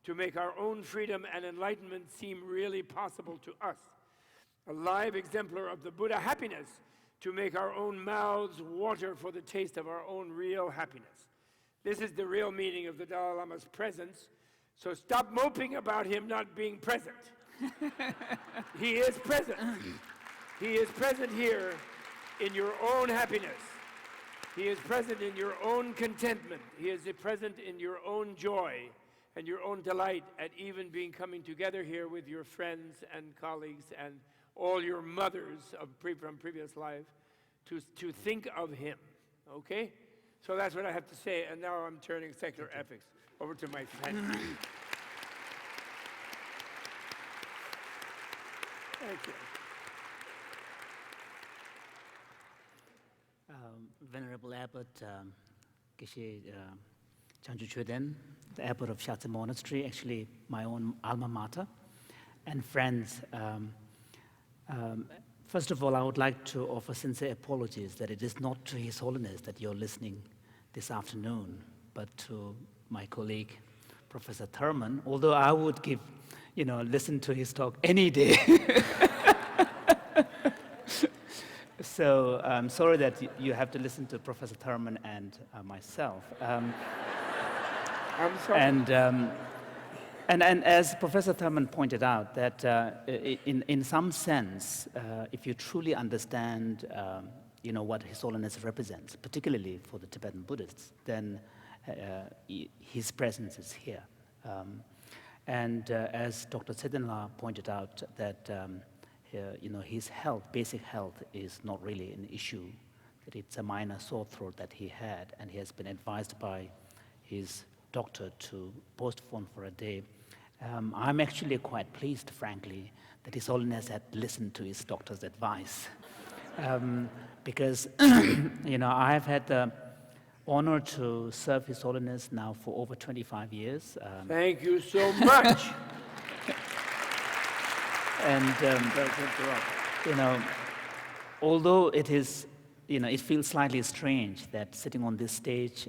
F: to make our own freedom and enlightenment seem really possible to us. A live exemplar of the Buddha happiness to make our own mouths water for the taste of our own real happiness. This is the real meaning of the Dalai Lama's presence, so stop moping about him not being present. He is present. He is present here in your own happiness. He is present in your own contentment. He is present in your own joy and your own delight at even being coming together here with your friends and colleagues and all your mothers from previous life to think of him, okay? So that's what I have to say, and now I'm turning secular ethics over to my friend. Thank you.
G: Venerable Abbot Geshe Chanchu Chöden, the Abbot of Shatse Monastery, actually my own alma mater, and friends. First of all, I would like to offer sincere apologies that it is not to His Holiness that you're listening this afternoon, but to my colleague, Professor Thurman, although I would listen to his talk any day. So I'm sorry that you have to listen to Professor Thurman and myself.
F: I'm sorry.
G: And as Professor Thurman pointed out, that in some sense, if you truly understand, what His Holiness represents, particularly for the Tibetan Buddhists, then his presence is here. As Dr. Sedinla pointed out, that his health, basic health, is not really an issue. That it's a minor sore throat that he had, and he has been advised by his doctor to postpone for a day. I'm actually quite pleased, frankly, that His Holiness had listened to his doctor's advice. Because, I've had the honor to serve His Holiness now for over 25 years.
F: Thank you so much.
G: Although it is, it feels slightly strange that sitting on this stage,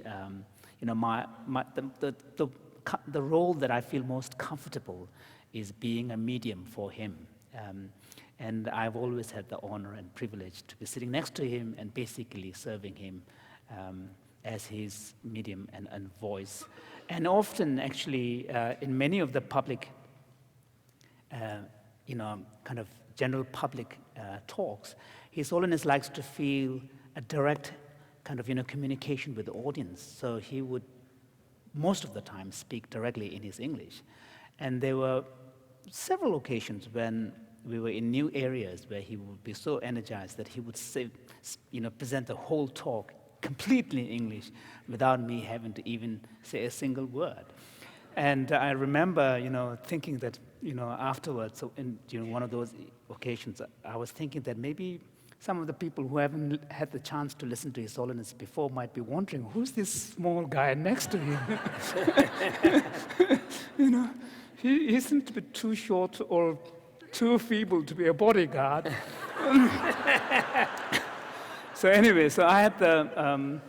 G: the role that I feel most comfortable is being a medium for him. And I've always had the honor and privilege to be sitting next to him and basically serving him as his medium and voice. And often, actually, in many of the public, kind of general public talks, His Holiness likes to feel a direct kind of, communication with the audience. So he would, most of the time, speak directly in his English. And there were several occasions when we were in new areas where he would be so energized that he would say, present the whole talk completely in English without me having to even say a single word. And I remember, thinking that, afterwards, so in one of those occasions, I was thinking that maybe some of the people who haven't had the chance to listen to His Holiness before might be wondering, who's this small guy next to him? He seems to be too short or too feeble to be a bodyguard. So anyway, I had the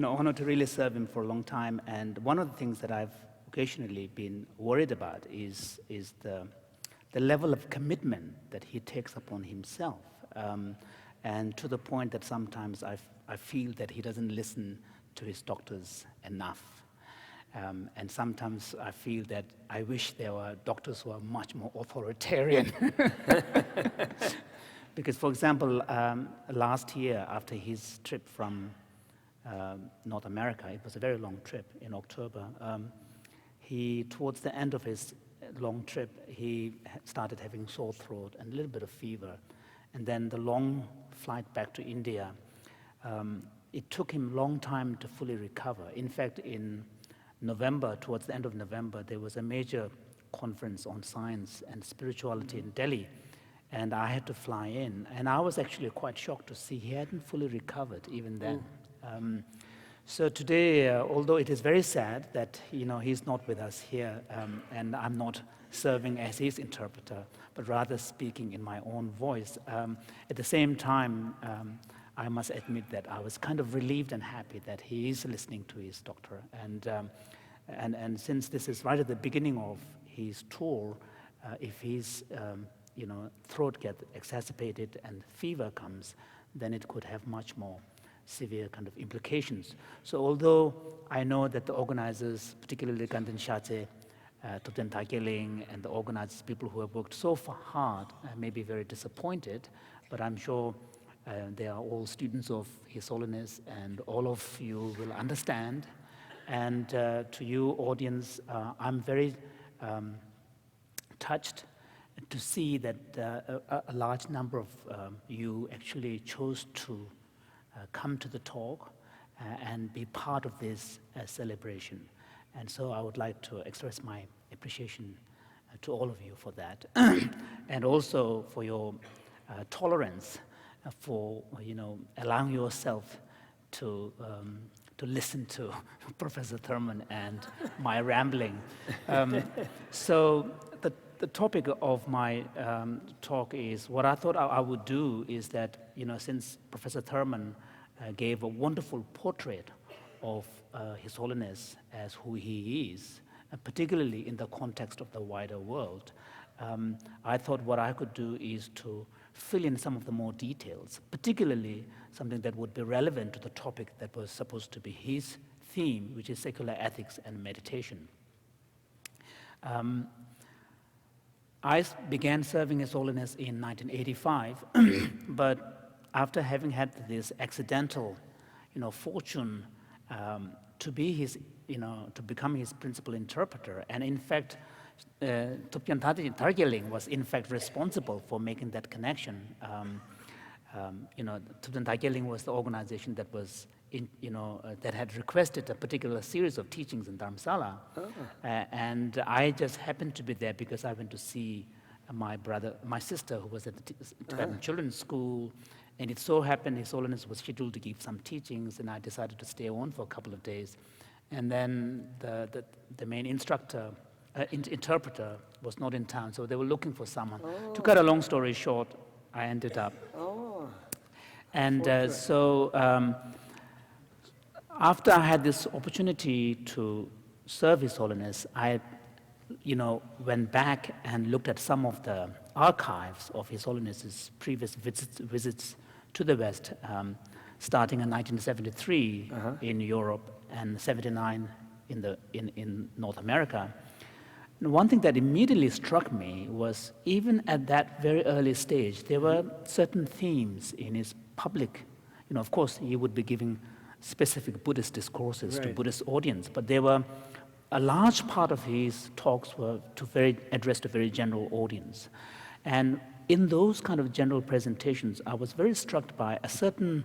G: honor to really serve him for a long time. And one of the things that I've occasionally been worried about is the level of commitment that he takes upon himself. And to the point that sometimes I feel that he doesn't listen to his doctors enough. And sometimes I feel that I wish there were doctors who are much more authoritarian. Because, for example, last year, after his trip from North America, it was a very long trip in October, towards the end of his long trip, he started having sore throat and a little bit of fever. And then the long flight back to India, it took him a long time to fully recover. In fact, in November, towards the end of November, there was a major conference on science and spirituality in Delhi, and I had to fly in. And I was actually quite shocked to see he hadn't fully recovered even then. So today, although it is very sad that he's not with us here, and I'm not serving as his interpreter, but rather speaking in my own voice, at the same time, I must admit that I was kind of relieved and happy that he is listening to his doctor. And since this is right at the beginning of his tour, if his throat gets exacerbated and fever comes, then it could have much more severe kind of implications. So although I know that the organizers, particularly Ganden Shatse, Thubten Tageling, and the organizers, people who have worked so hard, may be very disappointed, but I'm sure they are all students of His Holiness, and all of you will understand. And to you, audience, I'm very touched to see that a large number of you actually chose to come to the talk and be part of this celebration. And so I would like to express my appreciation to all of you for that, and also for your tolerance for allowing yourself to listen to Professor Thurman and my rambling. So the topic of my talk is, what I thought I would do is that, since Professor Thurman gave a wonderful portrait of His Holiness as who he is, particularly in the context of the wider world, I thought what I could do is to fill in some of the more details, particularly something that would be relevant to the topic that was supposed to be his theme, which is secular ethics and meditation. I began serving His Holiness in 1985, but after having had this accidental, fortune to be his, to become his principal interpreter, and in fact, Thubten Darjeeling was in fact responsible for making that connection. Thubten Darjeeling was the organization that was that had requested a particular series of teachings in Dharamsala, and I just happened to be there because I went to see my sister, who was at the Tibetan Children's School, and it so happened His Holiness was scheduled to give some teachings, and I decided to stay on for a couple of days, and then the main instructor. Interpreter was not in town, so they were looking for someone. To cut a long story short, I ended up. And so after I had this opportunity to serve His Holiness, I went back and looked at some of the archives of His Holiness's previous visits to the West, starting in 1973 in Europe and 79 in North America. And one thing that immediately struck me was, even at that very early stage, there were certain themes in his public. Of course, he would be giving specific Buddhist discourses to Buddhist audience, but there were a large part of his talks were addressed to very general audience. And in those kind of general presentations, I was very struck by a certain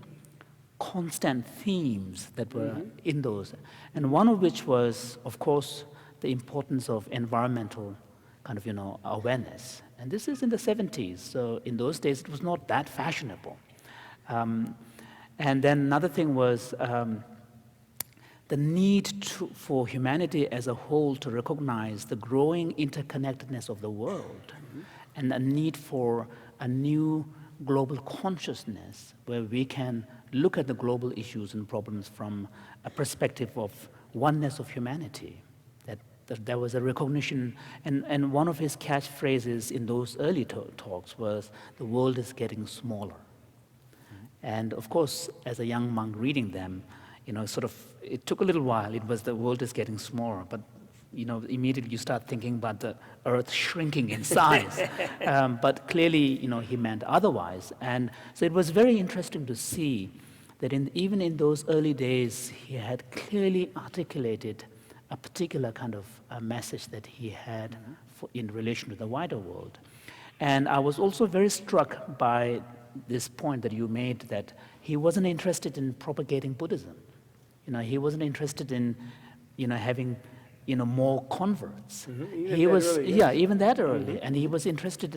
G: constant themes that were in those, and one of which was, of course, the importance of environmental kind of, awareness. And this is in the 70s, so in those days it was not that fashionable. And then another thing was the need for humanity as a whole to recognize the growing interconnectedness of the world, and a need for a new global consciousness where we can look at the global issues and problems from a perspective of oneness of humanity. That there was a recognition, and one of his catchphrases in those early talks was, "The world is getting smaller." And of course, as a young monk reading them, it took a little while. It was, the world is getting smaller, but immediately you start thinking about the earth shrinking in size. But clearly, he meant otherwise. And so it was very interesting to see that even in those early days, he had clearly articulated a particular kind of message that he had in relation to the wider world. And I was also very struck by this point that you made, that he wasn't interested in propagating Buddhism. He wasn't interested in, having more converts.
F: Even
G: He
F: that
G: was,
F: early, yeah.
G: even that early, and he was interested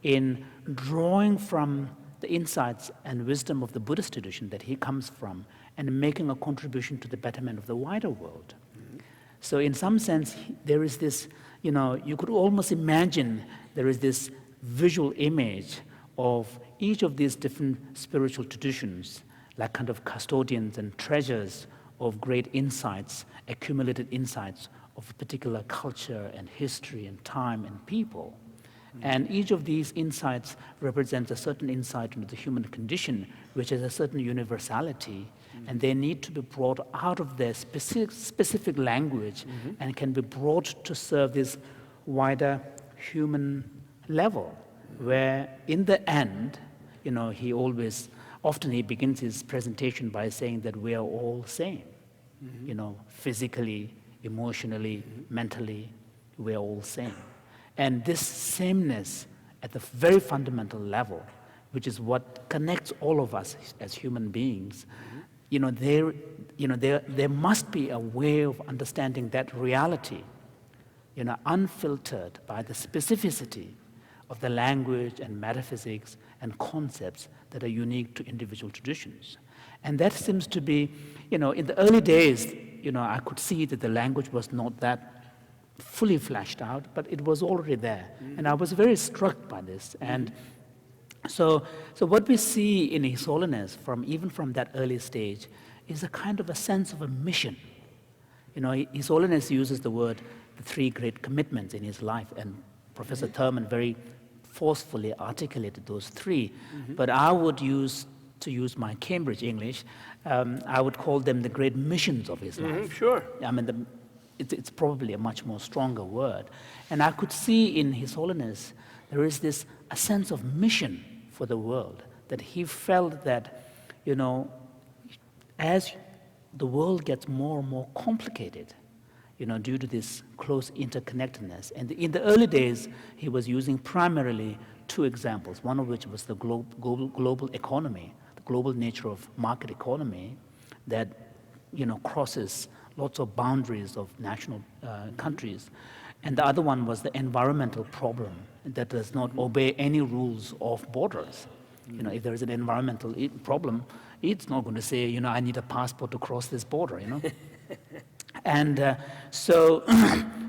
G: in drawing from the insights and wisdom of the Buddhist tradition that he comes from and making a contribution to the betterment of the wider world. So in some sense, there is this, you could almost imagine there is this visual image of each of these different spiritual traditions, like kind of custodians and treasures of great insights, accumulated insights of a particular culture and history and time and people. And each of these insights represents a certain insight into the human condition, which has a certain universality, and they need to be brought out of their specific language and can be brought to serve this wider human level, where in the end, often he begins his presentation by saying that we are all same, physically, emotionally, mentally, we are all same. And this sameness at the very fundamental level, which is what connects all of us as human beings, there must be a way of understanding that reality, unfiltered by the specificity of the language and metaphysics and concepts that are unique to individual traditions. And that seems to be, in the early days, I could see that the language was not that fully fleshed out, but it was already there. And I was very struck by this. And so what we see in His Holiness, even from that early stage, is a kind of a sense of a mission. His Holiness uses the word, the 3 great commitments in his life, and Professor Thurman very forcefully articulated those 3. But I would use my Cambridge English, I would call them the great missions of his life.
F: Sure.
G: I mean, it's probably a much more stronger word. And I could see in His Holiness, there is a sense of mission for the world, that he felt that, as the world gets more and more complicated, due to this close interconnectedness. And in the early days, he was using primarily 2 examples, one of which was the global economy, the global nature of market economy that, crosses lots of boundaries of national countries. And the other one was the environmental problem that does not obey any rules of borders. If there is an environmental problem, it's not going to say, I need a passport to cross this border, And so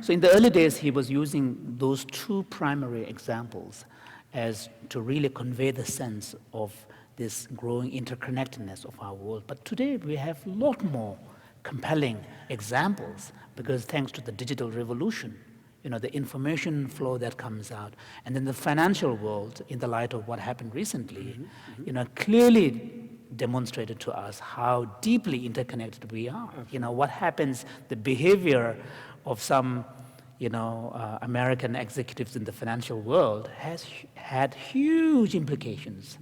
G: in the early days, he was using those 2 primary examples as to really convey the sense of this growing interconnectedness of our world. But today, we have a lot more compelling examples, because thanks to the digital revolution, the information flow that comes out, and then the financial world, in the light of what happened recently, clearly demonstrated to us how deeply interconnected we are. What happens, the behavior of some, American executives in the financial world has had huge implications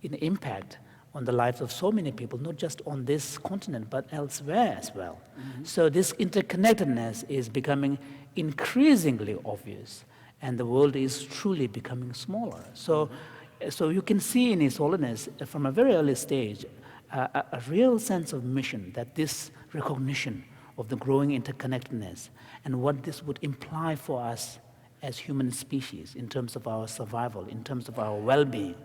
G: in impact on the lives of so many people, not just on this continent, but elsewhere as well. So this interconnectedness is becoming increasingly obvious, and the world is truly becoming smaller. So you can see in His Holiness, from a very early stage, a real sense of mission, that this recognition of the growing interconnectedness and what this would imply for us as human species in terms of our survival, in terms of our well-being,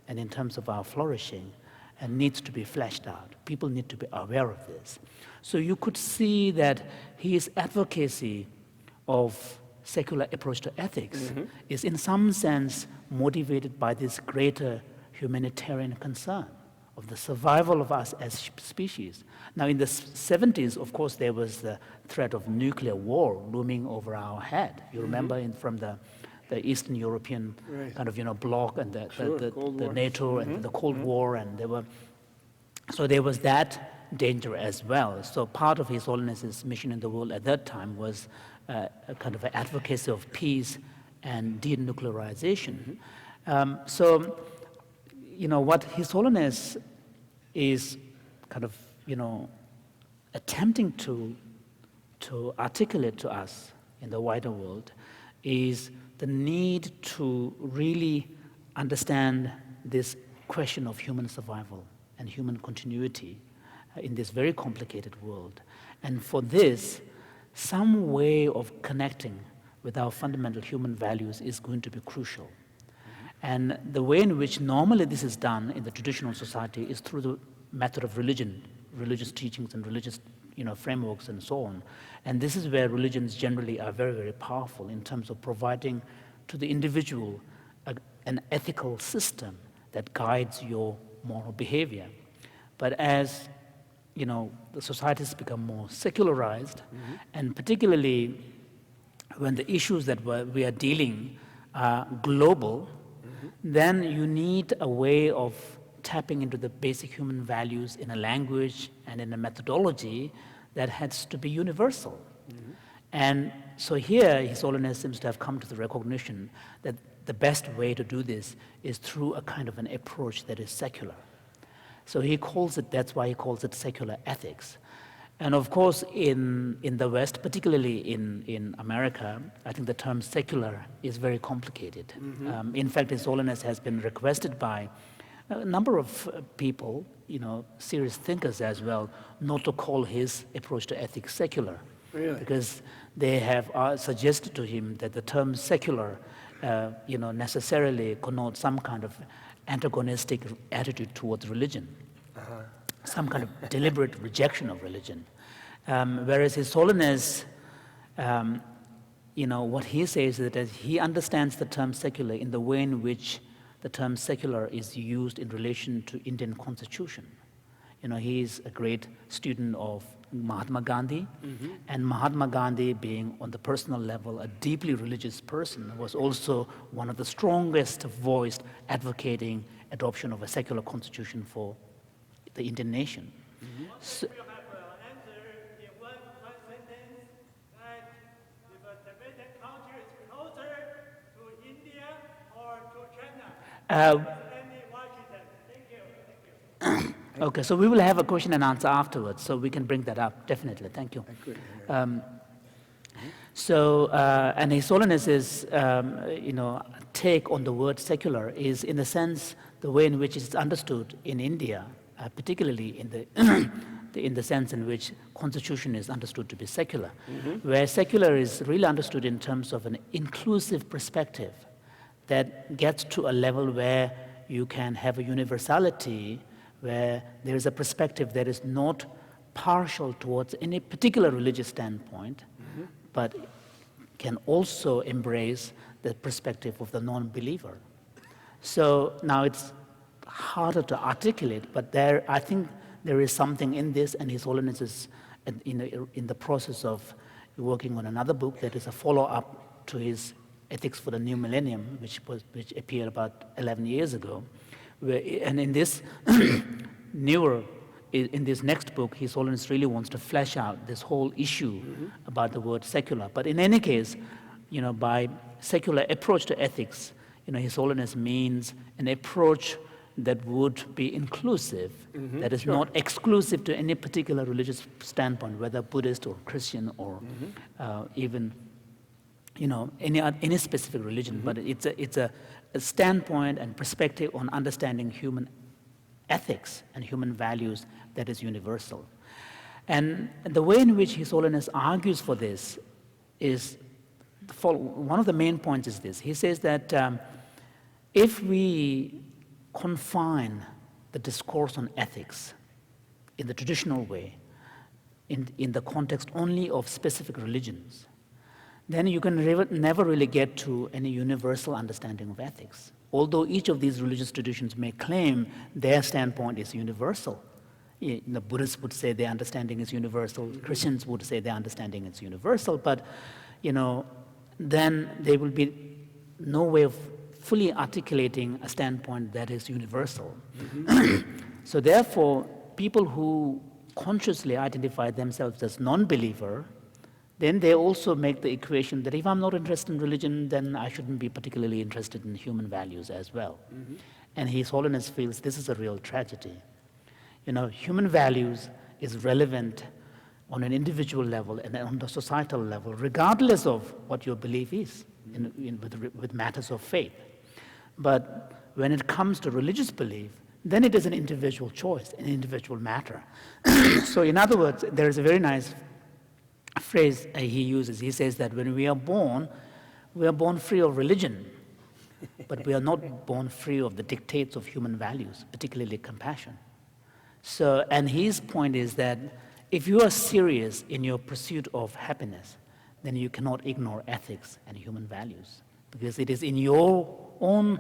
G: and in terms of our flourishing, and needs to be fleshed out. People need to be aware of this. So you could see that his advocacy of secular approach to ethics is in some sense motivated by this greater humanitarian concern of the survival of us as species. Now in the 70s, of course, there was the threat of nuclear war looming over our head. You remember from the Eastern European kind of bloc and the NATO and the Cold War, and there was that danger as well. So part of His Holiness's mission in the world at that time was a kind of an advocacy of peace and denuclearization. So what His Holiness is kind of attempting to articulate to us in the wider world is the need to really understand this question of human survival and human continuity in this very complicated world. And for this, some way of connecting with our fundamental human values is going to be crucial. And the way in which normally this is done in the traditional society is through the method of religion, religious teachings and religious frameworks and so on. And this is where religions generally are very, very powerful in terms of providing to the individual an ethical system that guides your moral behavior. But as the societies become more secularized, and particularly when the issues that we are dealing are global, then you need a way of tapping into the basic human values in a language and in a methodology that has to be universal. And so here, His Holiness seems to have come to the recognition that the best way to do this is through a kind of an approach that is secular. So that's why he calls it secular ethics. And of course, in the West, particularly in America, I think the term secular is very complicated. In fact, His Holiness has been requested by a number of people, serious thinkers as well, not to call his approach to ethics secular.
F: Really?
G: Because they have suggested to him that the term secular, necessarily connotes some kind of antagonistic attitude towards religion, some kind of deliberate rejection of religion. Whereas His Holiness, what he says is that he understands the term secular in the way in which the term secular is used in relation to Indian constitution. He is a great student of Mahatma Gandhi, and Mahatma Gandhi, being on the personal level a deeply religious person, was also one of the strongest voiced advocating adoption of a secular constitution for the Indian nation. So, okay, so we will have a question and answer afterwards, so we can bring that up, definitely. Thank you. And His Holiness's, take on the word secular is, in the sense, the way in which it's understood in India, particularly in the sense in which constitution is understood to be secular, where secular is really understood in terms of an inclusive perspective that gets to a level where you can have a universality, where there is a perspective that is not partial towards any particular religious standpoint, but can also embrace the perspective of the non-believer. So now it's harder to articulate, but I think there is something in this, and His Holiness is in the process of working on another book that is a follow-up to his Ethics for the New Millennium, which appeared about 11 years ago. And in this in this next book, His Holiness really wants to flesh out this whole issue about the word secular. But in any case, by secular approach to ethics, His Holiness means an approach that would be inclusive, that is not exclusive to any particular religious standpoint, whether Buddhist or Christian or even any specific religion, but it's a standpoint and perspective on understanding human ethics and human values that is universal. And the way in which His Holiness argues for this is, one of the main points is this. He says that if we confine the discourse on ethics in the traditional way, in the context only of specific religions, then you can never really get to any universal understanding of ethics. Although each of these religious traditions may claim their standpoint is universal. The Buddhists would say their understanding is universal, Christians would say their understanding is universal, but then there will be no way of fully articulating a standpoint that is universal. So therefore, people who consciously identify themselves as non-believer, then they also make the equation that if I'm not interested in religion, then I shouldn't be particularly interested in human values as well. And His Holiness feels this is a real tragedy. Human values is relevant on an individual level and on the societal level, regardless of what your belief is with matters of faith. But when it comes to religious belief, then it is an individual choice, an individual matter. So in other words, there is a very nice phrase he uses. He says that when we are born free of religion, but we are not born free of the dictates of human values, particularly compassion. So, and his point is that if you are serious in your pursuit of happiness, then you cannot ignore ethics and human values, because it is in your own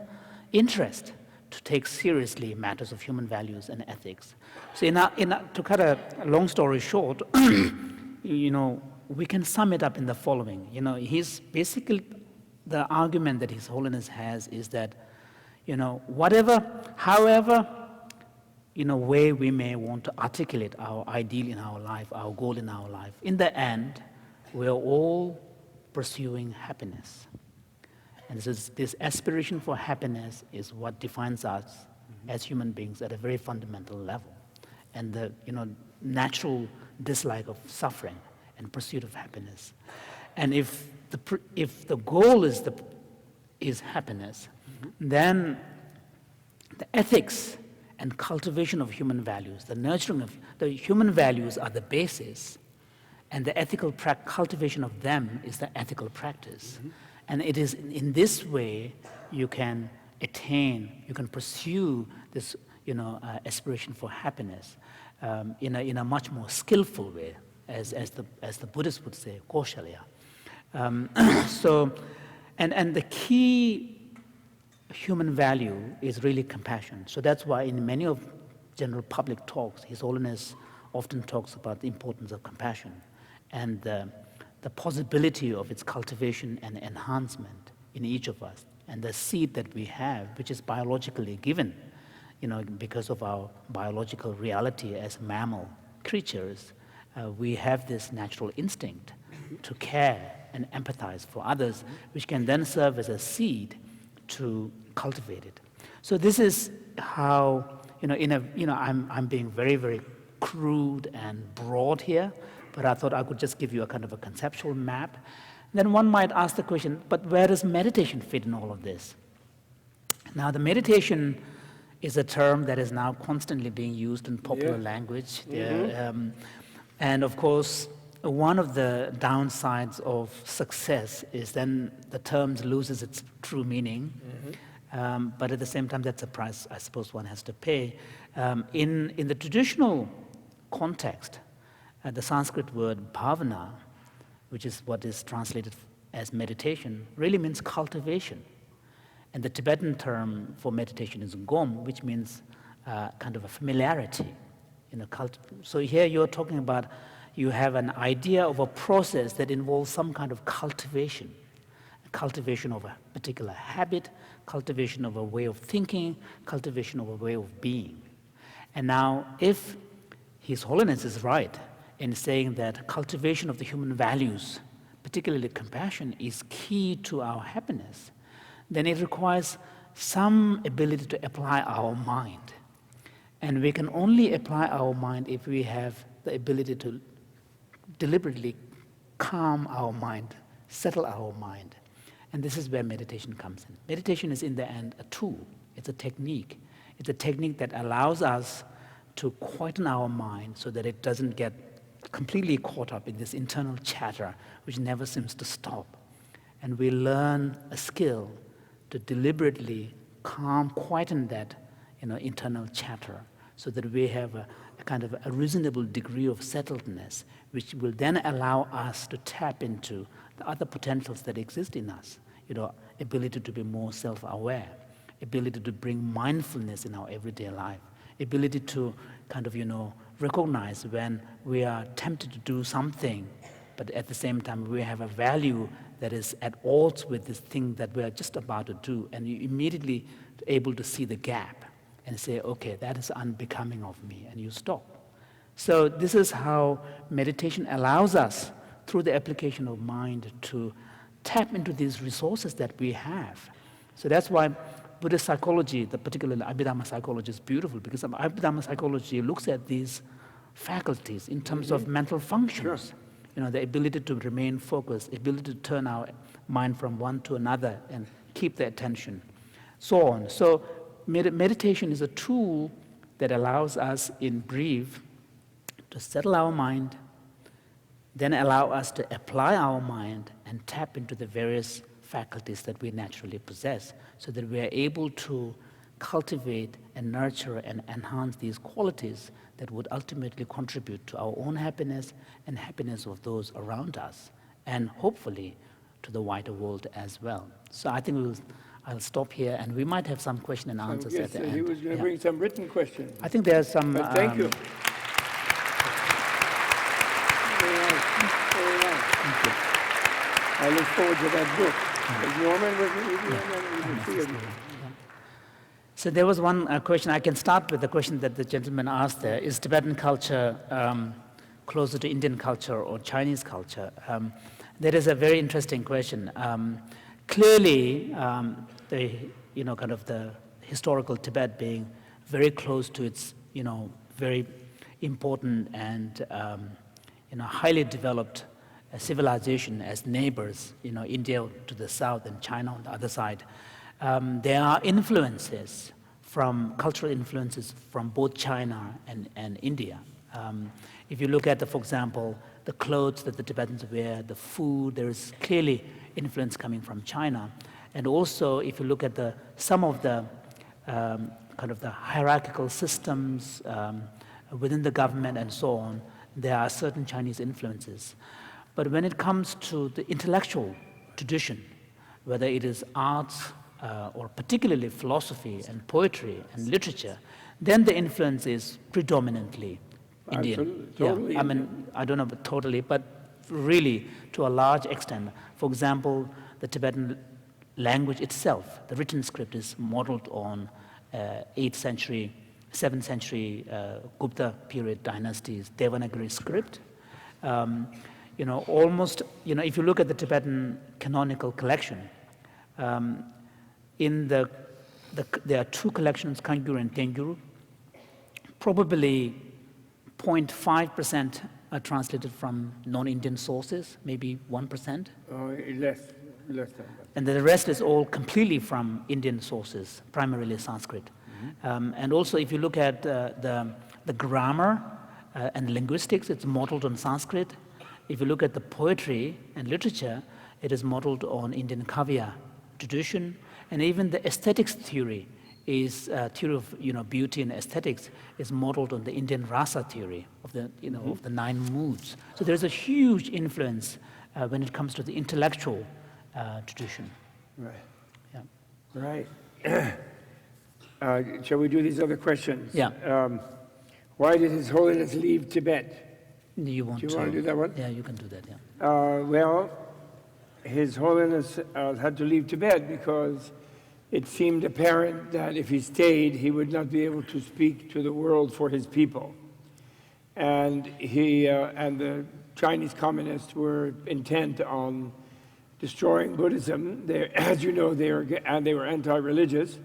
G: interest to take seriously matters of human values and ethics. So to cut a long story short, we can sum it up in the following. He's basically, the argument that His Holiness has is that, however, way we may want to articulate our ideal in our life, our goal in our life, in the end, we are all pursuing happiness. And this aspiration for happiness is what defines us as human beings at a very fundamental level. And the natural dislike of suffering and pursuit of happiness. And if the goal is happiness, then the ethics and cultivation of human values, the nurturing of the human values are the basis, and the ethical cultivation of them is the ethical practice. And it is in this way you can pursue this aspiration for happiness in a much more skillful way, as the Buddhists would say, kaushalya. And the key human value is really compassion. So that's why in many of general public talks, His Holiness often talks about the importance of compassion and the possibility of its cultivation and enhancement in each of us, and the seed that we have, which is biologically given, because of our biological reality as mammal creatures. We have this natural instinct to care and empathize for others, which can then serve as a seed to cultivate it. So this is how, I'm being very, very crude and broad here, but I thought I could just give you a kind of a conceptual map. Then one might ask the question, but where does meditation fit in all of this? Now, the meditation is a term that is now constantly being used in popular language. And of course, one of the downsides of success is then the term loses its true meaning. But at the same time, that's a price I suppose one has to pay. In the traditional context, the Sanskrit word bhavana, which is what is translated as meditation, really means cultivation. And the Tibetan term for meditation is gom, which means kind of a familiarity. So here you're talking about, you have an idea of a process that involves some kind of cultivation of a particular habit, cultivation of a way of thinking, cultivation of a way of being. And now, if His Holiness is right in saying that cultivation of the human values, particularly compassion, is key to our happiness, then it requires some ability to apply our mind. And we can only apply our mind if we have the ability to deliberately calm our mind, settle our mind. And this is where meditation comes in. Meditation is in the end a tool, it's a technique. It's a technique that allows us to quieten our mind so that it doesn't get completely caught up in this internal chatter which never seems to stop. And we learn a skill to deliberately quieten that internal chatter so that we have a kind of a reasonable degree of settledness, which will then allow us to tap into the other potentials that exist in us. Ability to be more self-aware, ability to bring mindfulness in our everyday life, ability to kind of, recognize when we are tempted to do something, but at the same time we have a value that is at odds with this thing that we are just about to do, and you're immediately able to see the gap and say, okay, that is unbecoming of me, and you stop. So this is how meditation allows us, through the application of mind, to tap into these resources that we have. So that's why Buddhist psychology, the particularly Abhidhamma psychology, is beautiful, because Abhidhamma psychology looks at these faculties in terms of mental functions. Sure. The ability to remain focused, ability to turn our mind from one to another and keep the attention, so on. So meditation is a tool that allows us, in brief, to settle our mind, then allow us to apply our mind and tap into the various faculties that we naturally possess so that we are able to cultivate and nurture and enhance these qualities that would ultimately contribute to our own happiness and happiness of those around us, and hopefully to the wider world as well. So I think I'll stop here, and we might have some question and answers at the end.
F: He was going to bring some written questions.
G: I think there's some...
F: But thank you. Very nice. Very nice.
G: Thank you.
F: I look forward to that book. Is Norman with you?
G: So there was one question. I can start with the question that the gentleman asked there. Is Tibetan culture closer to Indian culture or Chinese culture? That is a very interesting question. Clearly, the historical Tibet being very close to its, very important and, highly developed civilization as neighbors, India to the south and China on the other side. There are influences cultural influences from both China and India. If you look at, for example, the clothes that the Tibetans wear, the food, there is clearly influence coming from China. And also, if you look at some of the the hierarchical systems within the government and so on, there are certain Chinese influences. But when it comes to the intellectual tradition, whether it is arts or particularly philosophy and poetry and literature, then the influence is predominantly Indian.
F: Absolutely, totally
G: I mean,
F: Indian.
G: I don't know about totally, but really to a large extent. For example, the Tibetan language itself, the written script is modeled on 8th century, 7th century Gupta period dynasties, Devanagari script. Almost, if you look at the Tibetan canonical collection, there are two collections, Kangyur and Tengyur. Probably 0.5% are translated from non-Indian sources, maybe 1%.
F: Less than that.
G: And the rest is all completely from Indian sources, primarily Sanskrit. And also, if you look at the grammar and linguistics, it's modeled on Sanskrit. If you look at the poetry and literature, it is modeled on Indian Kavya tradition. And even the aesthetics theory is theory of beauty and aesthetics is modeled on the Indian rasa theory of the of the 9 moods. So there's a huge influence when it comes to the intellectual tradition.
F: Right.
G: Yeah.
F: Right. Shall we do these other questions?
G: Yeah.
F: Why did His Holiness leave Tibet?
G: Do you want
F: Do you want to do that one?
G: Yeah, you can do that. Yeah.
F: Well, His Holiness had to leave Tibet because it seemed apparent that if he stayed, he would not be able to speak to the world for his people. And and the Chinese communists were intent on destroying Buddhism. As you know, they were anti-religious,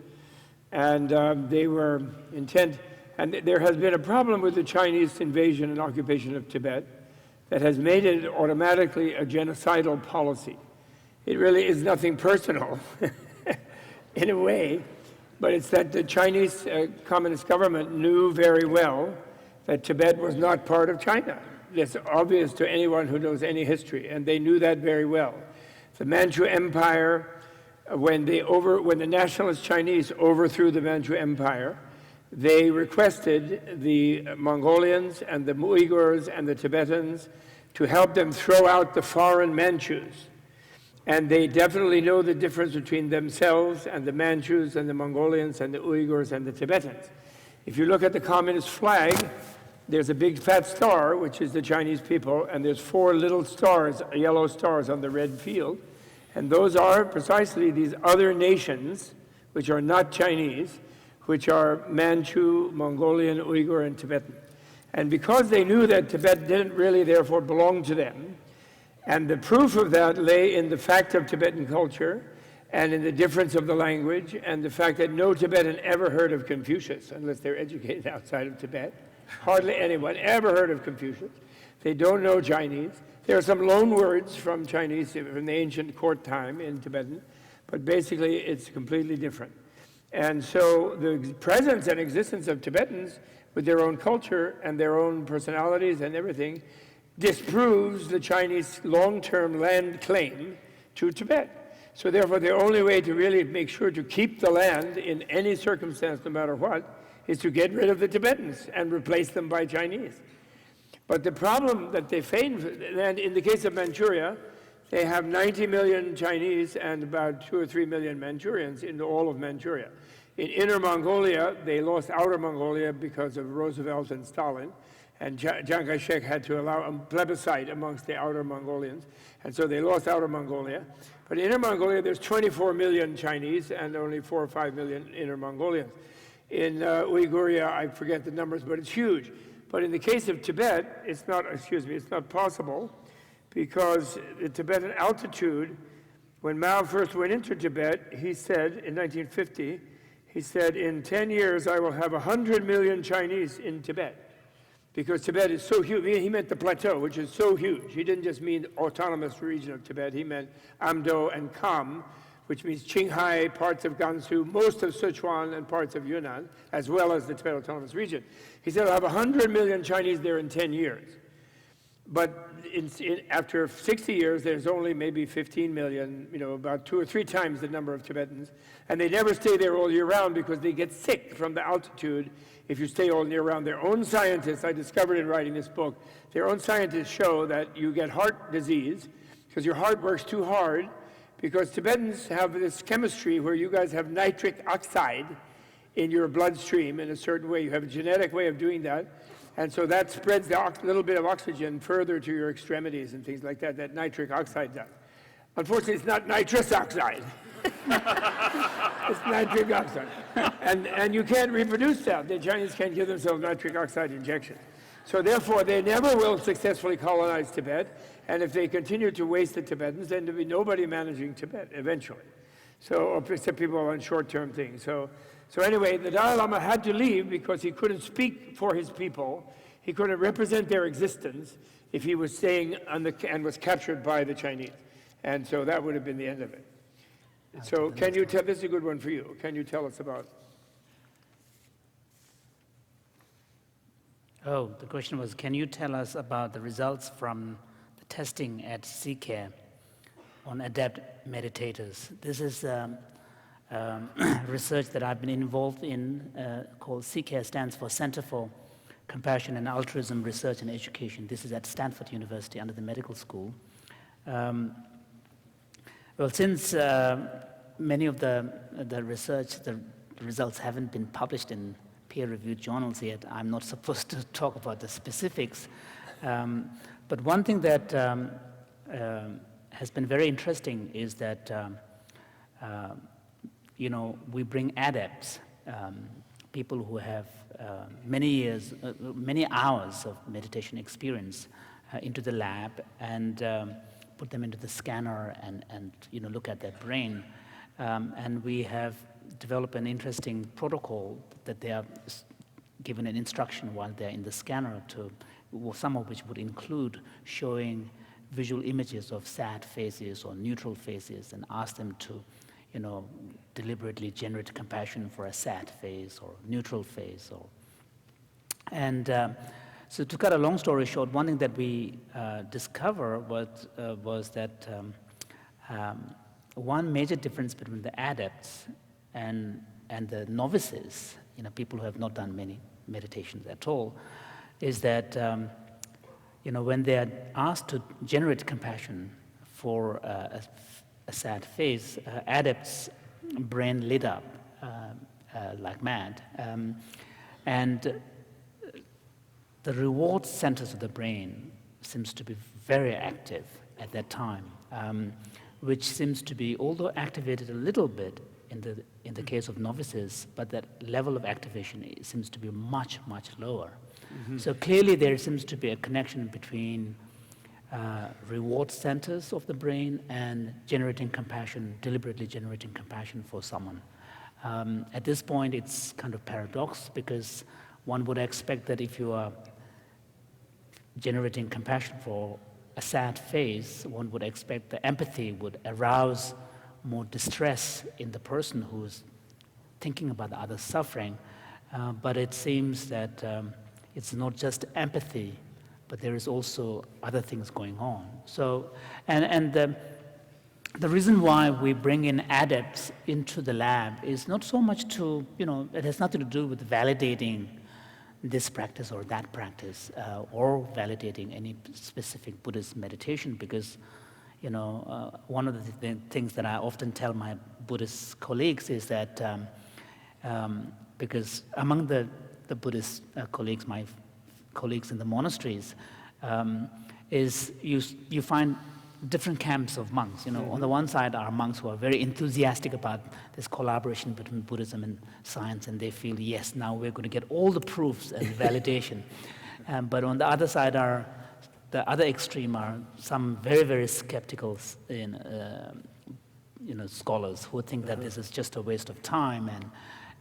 F: and they were intent. And there has been a problem with the Chinese invasion and occupation of Tibet that has made it automatically a genocidal policy. It really is nothing personal, in a way, but it's that the Chinese Communist government knew very well that Tibet was not part of China. It's obvious to anyone who knows any history, and they knew that very well. The Manchu Empire, when the nationalist Chinese overthrew the Manchu Empire, they requested the Mongolians and the Uyghurs and the Tibetans to help them throw out the foreign Manchus. And they definitely know the difference between themselves and the Manchus and the Mongolians and the Uyghurs and the Tibetans. If you look at the communist flag, there's a big fat star, which is the Chinese people, and there's 4 little stars, yellow stars on the red field. And those are precisely these other nations, which are not Chinese, which are Manchu, Mongolian, Uyghur, and Tibetan. And because they knew that Tibet didn't really therefore belong to them, and the proof of that lay in the fact of Tibetan culture and in the difference of the language and the fact that no Tibetan ever heard of Confucius unless they're educated outside of Tibet. Hardly anyone ever heard of Confucius. They don't know Chinese. There are some loan words from Chinese from the ancient court time in Tibetan, but basically it's completely different. And so the presence and existence of Tibetans with their own culture and their own personalities and everything disproves the Chinese long-term land claim to Tibet. So therefore, the only way to really make sure to keep the land in any circumstance, no matter what, is to get rid of the Tibetans and replace them by Chinese. But the problem that they face, and in the case of Manchuria, they have 90 million Chinese and about 2 or 3 million Manchurians in all of Manchuria. In Inner Mongolia, they lost Outer Mongolia because of Roosevelt and Stalin, and Chiang Kai-shek had to allow a plebiscite amongst the Outer Mongolians, and so they lost Outer Mongolia. But in Inner Mongolia, there's 24 million Chinese and only 4 or 5 million Inner Mongolians. In Uiguria, I forget the numbers, but it's huge. But in the case of Tibet, it's not possible, because the Tibetan altitude, when Mao first went into Tibet, he said in 1950, he said, in 10 years, I will have 100 million Chinese in Tibet. Because Tibet is so huge. He meant the plateau, which is so huge. He didn't just mean autonomous region of Tibet. He meant Amdo and Kham, which means Qinghai, parts of Gansu, most of Sichuan, and parts of Yunnan, as well as the Tibet Autonomous Region. He said, I'll have 100 million Chinese there in 10 years. But after 60 years, there's only maybe 15 million, about 2 or 3 times the number of Tibetans. And they never stay there all year round because they get sick from the altitude if you stay all year round. Their own scientists, I discovered in writing this book, their own scientists show that you get heart disease because your heart works too hard, because Tibetans have this chemistry where you guys have nitric oxide in your bloodstream in a certain way. You have a genetic way of doing that. And so that spreads the little bit of oxygen further to your extremities and things like that, that nitric oxide does. Unfortunately, it's not nitrous oxide. It's nitric oxide. And you can't reproduce that. The Chinese can't give themselves nitric oxide injection. So therefore, they never will successfully colonize Tibet. And if they continue to waste the Tibetans, then there'll be nobody managing Tibet eventually. So, except people on short-term things. So anyway, the Dalai Lama had to leave because he couldn't speak for his people. He couldn't represent their existence if he was staying and was captured by the Chinese. And so that would have been the end of it. So can you tell, this is a good one for you. Can you tell us about?
G: Oh, the question was, can you tell us about the results from the testing at CCARE on adept meditators? This is research that I've been involved in called CCARE, stands for Center for Compassion and Altruism Research and Education. This is at Stanford University under the medical school. Well, since many of the research, the results haven't been published in peer-reviewed journals yet, I'm not supposed to talk about the specifics. But one thing that has been very interesting is that we bring adepts, people who have many years, many hours of meditation experience into the lab and put them into the scanner and look at their brain. And we have developed an interesting protocol that they are given an instruction while they're in the scanner some of which would include showing visual images of sad faces or neutral faces and ask them to deliberately generate compassion for a sad face or neutral face. So to cut a long story short, one thing that we discovered was that one major difference between the adepts and the novices, people who have not done many meditations at all, is that when they are asked to generate compassion for a sad face, adepts' brain lit up like mad. And the reward centers of the brain seems to be very active at that time, which seems to be, although activated a little bit in the case of novices, but that level of activation seems to be much, much lower. Mm-hmm. So clearly there seems to be a connection between reward centers of the brain and generating compassion, deliberately generating compassion for someone. At this point, it's kind of paradox, because one would expect that if you are generating compassion for a sad face, one would expect the empathy would arouse more distress in the person who's thinking about the other's suffering. But it seems that it's not just empathy, but there is also other things going on. So, and the reason why we bring in adepts into the lab is not so much to, it has nothing to do with validating this practice or that practice, or validating any specific Buddhist meditation, because, one of the things that I often tell my Buddhist colleagues is that, because among the Buddhist colleagues, my colleagues in the monasteries, is you find different camps of monks. On the one side are monks who are very enthusiastic about this collaboration between Buddhism and science, and they feel, yes, now we're going to get all the proofs and validation. But on the other side the other extreme are some very, very skeptical scholars who think that this is just a waste of time.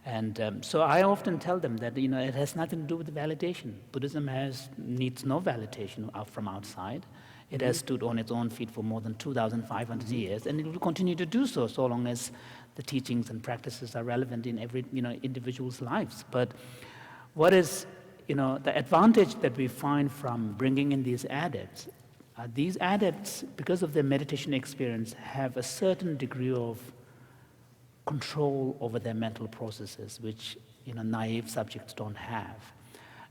G: And so I often tell them that it has nothing to do with validation. Buddhism needs no validation from outside. It has stood on its own feet for more than 2,500 years, and it will continue to do so, so long as the teachings and practices are relevant in every individual's lives. But what is the advantage that we find from bringing in these adepts? These adepts, because of their meditation experience, have a certain degree of control over their mental processes, which naive subjects don't have.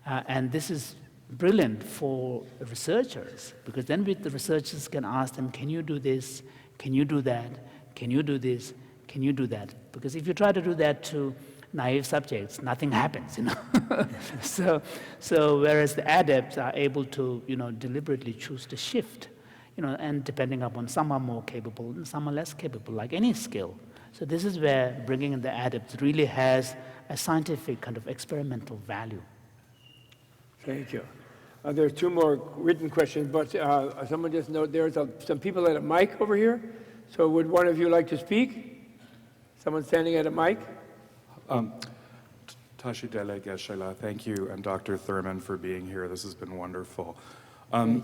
G: And this is brilliant for researchers, because then the researchers can ask them, can you do this? Can you do that? Can you do this? Can you do that? Because if you try to do that to naive subjects, nothing happens, So whereas the adepts are able to, deliberately choose to shift, and depending upon some are more capable and some are less capable, like any skill. So this is where bringing in the adepts really has a scientific kind of experimental value.
F: Thank you. There are two more written questions, but someone just note there's some people at a mic over here. So would one of you like to speak? Someone standing at a mic?
H: Tashi Dele Geshe-la, thank you, and Dr. Thurman for being here. This has been wonderful.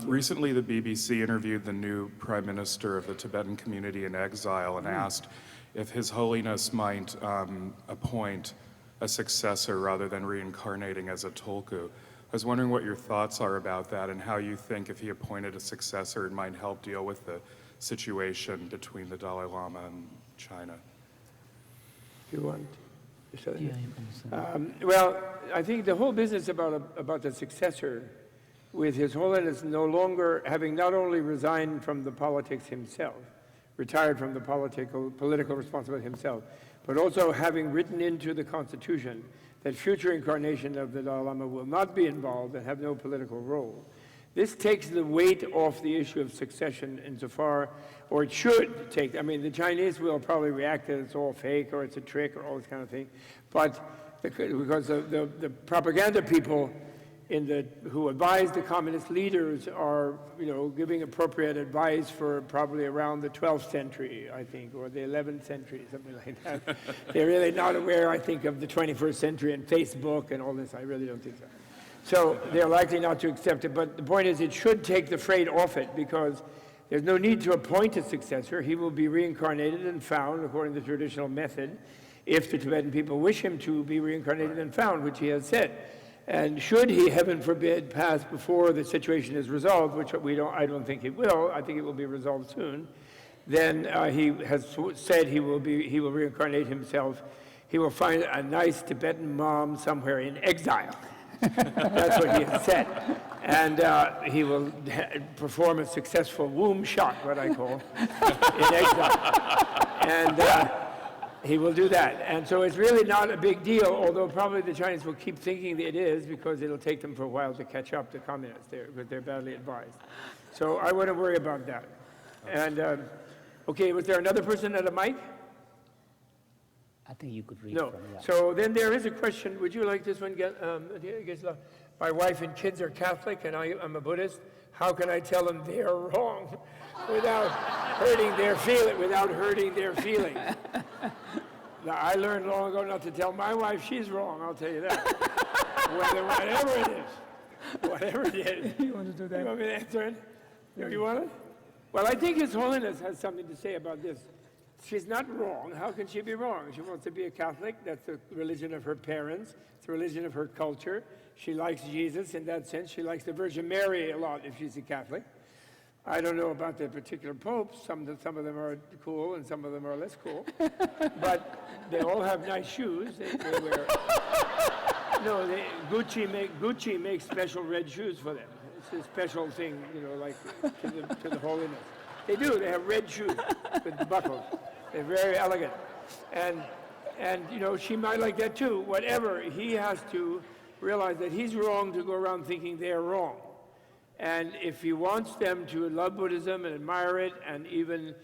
H: Recently, the BBC interviewed the new Prime Minister of the Tibetan community in exile and asked if His Holiness might appoint a successor rather than reincarnating as a tulku. I was wondering what your thoughts are about that and how you think if he appointed a successor, it might help deal with the situation between the Dalai Lama and China.
F: You want to say that?
G: Yeah, you can say.
F: Well, I think the whole business about the successor, with His Holiness no longer having not only resigned from the politics himself, retired from the political responsibility himself, but also having written into the Constitution that future incarnation of the Dalai Lama will not be involved and have no political role. This takes the weight off the issue of succession insofar, or it should take, the Chinese will probably react that it's all fake or it's a trick or all this kind of thing, but because the propaganda people who advise the communist leaders are, giving appropriate advice for probably around the 12th century, I think, or the 11th century, something like that. They're really not aware, I think, of the 21st century and Facebook and all this. I really don't think so. So they're likely not to accept it. But the point is, it should take the freight off it, because there's no need to appoint a successor. He will be reincarnated and found according to the traditional method, if the Tibetan people wish him to be reincarnated and found, which he has said. And should he, heaven forbid, pass before the situation is resolved, which I don't think it will, I think it will be resolved soon, then he has said he will reincarnate himself. He will find a nice Tibetan mom somewhere in exile. That's what he has said. And he will perform a successful womb shot, what I call, in exile. And he will do that. And so it's really not a big deal, although probably the Chinese will keep thinking that it is, because it'll take them for a while to catch up to communists there, because they're badly advised. So I wouldn't worry about that. And, okay, was there another person at a mic?
G: I think you could read
F: No.
G: from that.
F: So then there is a question. Would you like this one? My wife and kids are Catholic, and I'm a Buddhist. How can I tell them they're wrong without hurting their feelings? Now, I learned long ago not to tell my wife she's wrong. I'll tell you that. Whatever it is. You want to do that? You want me to answer it? You want it? Well, I think His Holiness has something to say about this. She's not wrong. How can she be wrong? She wants to be a Catholic. That's the religion of her parents. It's the religion of her culture. She likes Jesus in that sense. She likes the Virgin Mary a lot if she's a Catholic. I don't know about the particular popes. Some of them are cool and some of them are less cool. But they all have nice shoes. They wear. No, Gucci makes special red shoes for them. It's a special thing, you know, like to the holiness. They do. They have red shoes with buckles. They're very elegant. And you know, she might like that too. Whatever, he has to realize that he's wrong to go around thinking they're wrong. And if he wants them to love Buddhism and admire it and even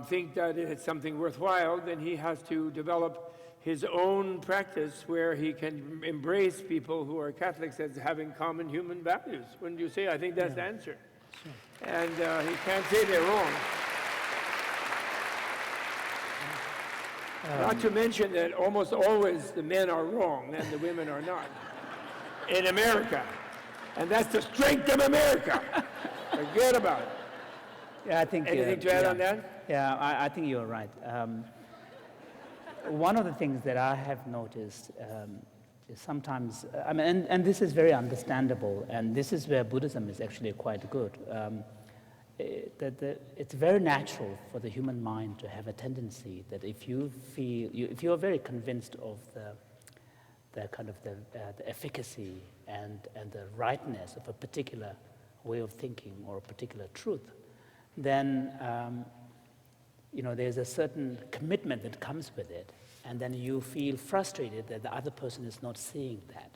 F: think that it's something worthwhile, then he has to develop his own practice where he can embrace people who are Catholics as having common human values. Wouldn't you say? I think that's the answer. Sure. And he can't say they're wrong. Not to mention that almost always the men are wrong and the women are not. In America. And that's the strength of America. Forget about it.
G: Yeah, I think.
F: Anything to add on that?
G: Yeah, I think you're right. One of the things that I have noticed is sometimes, I mean, and this is very understandable, and this is where Buddhism is actually quite good. It's very natural for the human mind to have a tendency that if you feel, if you're very convinced of the kind of the efficacy and the rightness of a particular way of thinking or a particular truth, then you know, there's a certain commitment that comes with it, and then you feel frustrated that the other person is not seeing that.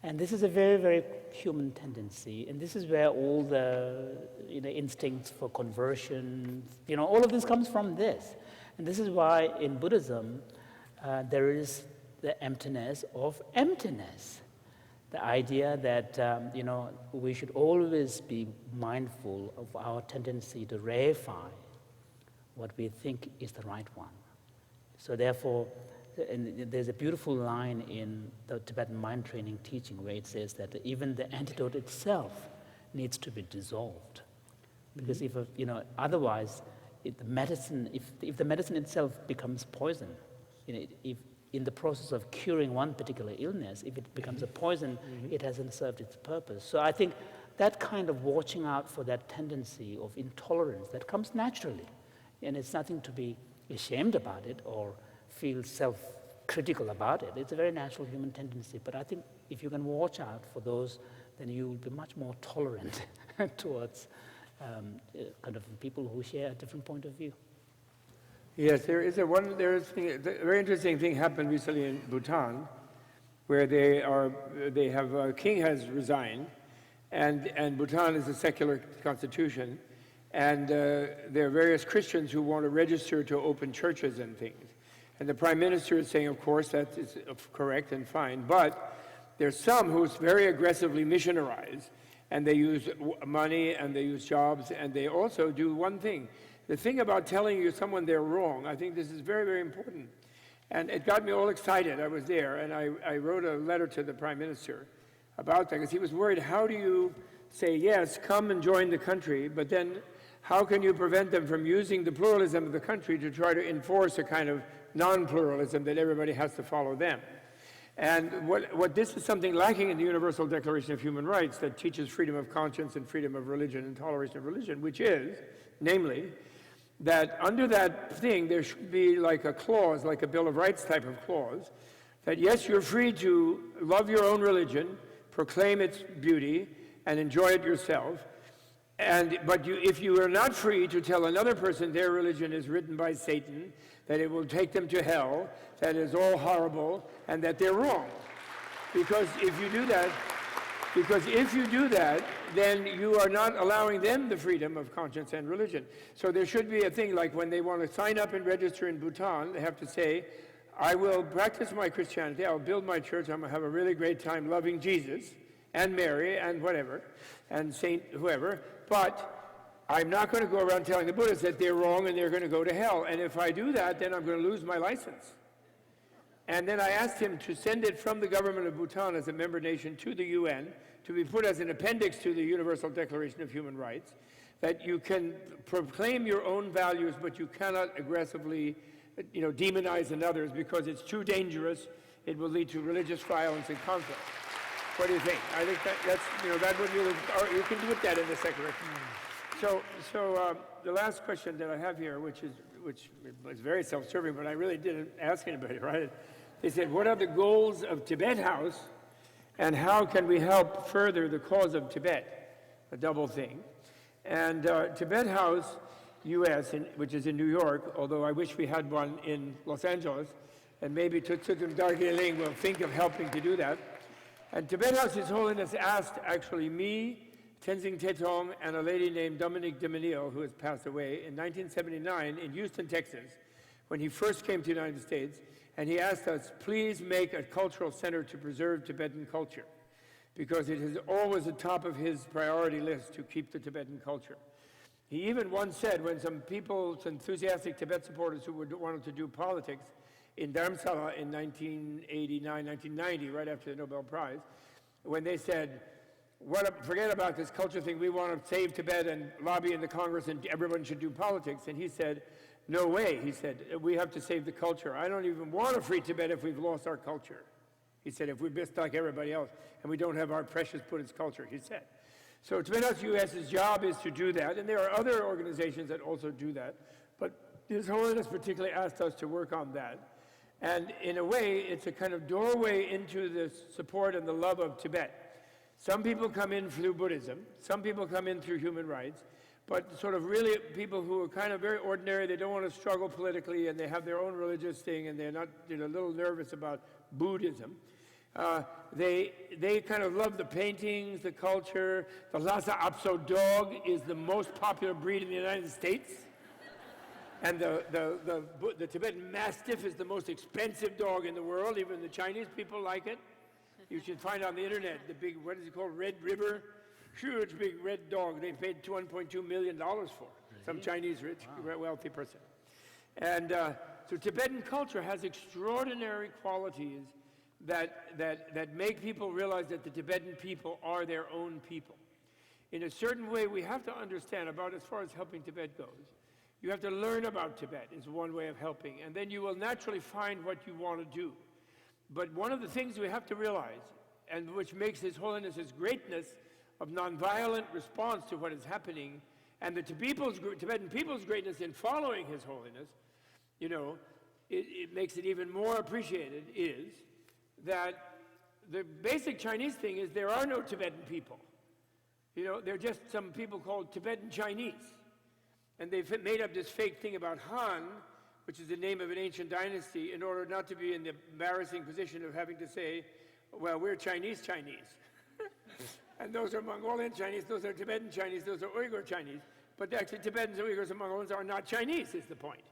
G: And this is a very, very human tendency, and this is where all the, you know, instincts for conversion, you know, all of this comes from this. And this is why in Buddhism there is the emptiness of emptiness. The idea that, you know, we should always be mindful of our tendency to reify what we think is the right one. So therefore, and there's a beautiful line in the Tibetan mind training teaching where it says that even the antidote itself needs to be dissolved. Because if, you know, otherwise, if the medicine itself becomes poison, you know, if in the process of curing one particular illness, if it becomes a poison, it hasn't served its purpose. So I think that kind of watching out for that tendency of intolerance that comes naturally, and it's nothing to be ashamed about it or feel self-critical about it. It's a very natural human tendency, but I think if you can watch out for those, then you will be much more tolerant towards kind of people who share a different point of view.
F: Yes, there is a very interesting thing happened recently in Bhutan, where a king has resigned, and Bhutan is a secular constitution, and there are various Christians who want to register to open churches and things. And the prime minister is saying, of course, that is correct and fine, but there's some who very aggressively missionarize, and they use money, and they use jobs, and they also do one thing. The thing about telling someone they're wrong, I think this is very, very important. And it got me all excited. I was there, and I wrote a letter to the prime minister about that, because he was worried, how do you say, yes, come and join the country, but then how can you prevent them from using the pluralism of the country to try to enforce a kind of non-pluralism that everybody has to follow them? And what this is something lacking in the Universal Declaration of Human Rights that teaches freedom of conscience and freedom of religion and toleration of religion, which is, namely, that under that thing there should be like a clause, like a Bill of Rights type of clause, that yes, you're free to love your own religion, proclaim its beauty, and enjoy it yourself, but if you are not free to tell another person their religion is written by Satan, that it will take them to hell, that is all horrible, and that they're wrong. Because if you do that, then you are not allowing them the freedom of conscience and religion. So there should be a thing like when they want to sign up and register in Bhutan, they have to say, I will practice my Christianity, I'll build my church, I'm going to have a really great time loving Jesus and Mary and whatever, and Saint whoever, but I'm not going to go around telling the Buddhists that they're wrong and they're going to go to hell. And if I do that, then I'm going to lose my license. And then I asked him to send it from the government of Bhutan as a member nation to the UN to be put as an appendix to the Universal Declaration of Human Rights, that you can proclaim your own values, but you cannot aggressively, you know, demonize others because it's too dangerous. It will lead to religious violence and conflict. What do you think? I think that's, that would really, or you can put that in the second one. So the last question that I have here, which was very self-serving, but I really didn't ask anybody, right? They said, what are the goals of Tibet House, and how can we help further the cause of Tibet? A double thing. And Tibet House, U.S., which is in New York, although I wish we had one in Los Angeles, and maybe Thubten Dargay Ling will think of helping to do that. And Tibet House, His Holiness asked actually me, Tenzing Tetong, and a lady named Dominique Demenil, who has passed away, in 1979 in Houston, Texas, when he first came to the United States, and he asked us, please make a cultural center to preserve Tibetan culture, because it is always at the top of his priority list to keep the Tibetan culture. He even once said, when some people, some enthusiastic Tibet supporters who wanted to do politics, in Dharamsala in 1989, 1990, right after the Nobel Prize, when they said, forget about this culture thing, we want to save Tibet and lobby in the Congress and everyone should do politics. And he said, no way, he said, we have to save the culture. I don't even want to free Tibet if we've lost our culture. He said, if we're just like everybody else and we don't have our precious Buddhist culture, he said. So Tibet House US's job is to do that, and there are other organizations that also do that, but His Holiness particularly asked us to work on that. And in a way, it's a kind of doorway into the support and the love of Tibet. Some people come in through Buddhism, some people come in through human rights, but sort of really people who are kind of very ordinary, they don't want to struggle politically, and they have their own religious thing, and they're not, a little nervous about Buddhism. They kind of love the paintings, the culture. The Lhasa Apso dog is the most popular breed in the United States. And the Tibetan Mastiff is the most expensive dog in the world. Even the Chinese people like it. You should find on the internet the big, what is it called, Red River? Huge big red dog they paid $1.2 million for. Some Chinese rich, wealthy person. And so Tibetan culture has extraordinary qualities that make people realize that the Tibetan people are their own people. In a certain way, we have to understand about, as far as helping Tibet goes, you have to learn about Tibet is one way of helping, and then you will naturally find what you want to do. But one of the things we have to realize, and which makes His Holiness's greatness of nonviolent response to what is happening, and the Tibetan people's greatness in following His Holiness, it makes it even more appreciated, is that the basic Chinese thing is there are no Tibetan people. They're just some people called Tibetan Chinese. And they've made up this fake thing about Han, which is the name of an ancient dynasty, in order not to be in the embarrassing position of having to say, well, we're Chinese. And those are Mongolian Chinese, those are Tibetan Chinese, those are Uyghur Chinese. But actually Tibetans, Uyghurs, and Mongolians are not Chinese, is the point.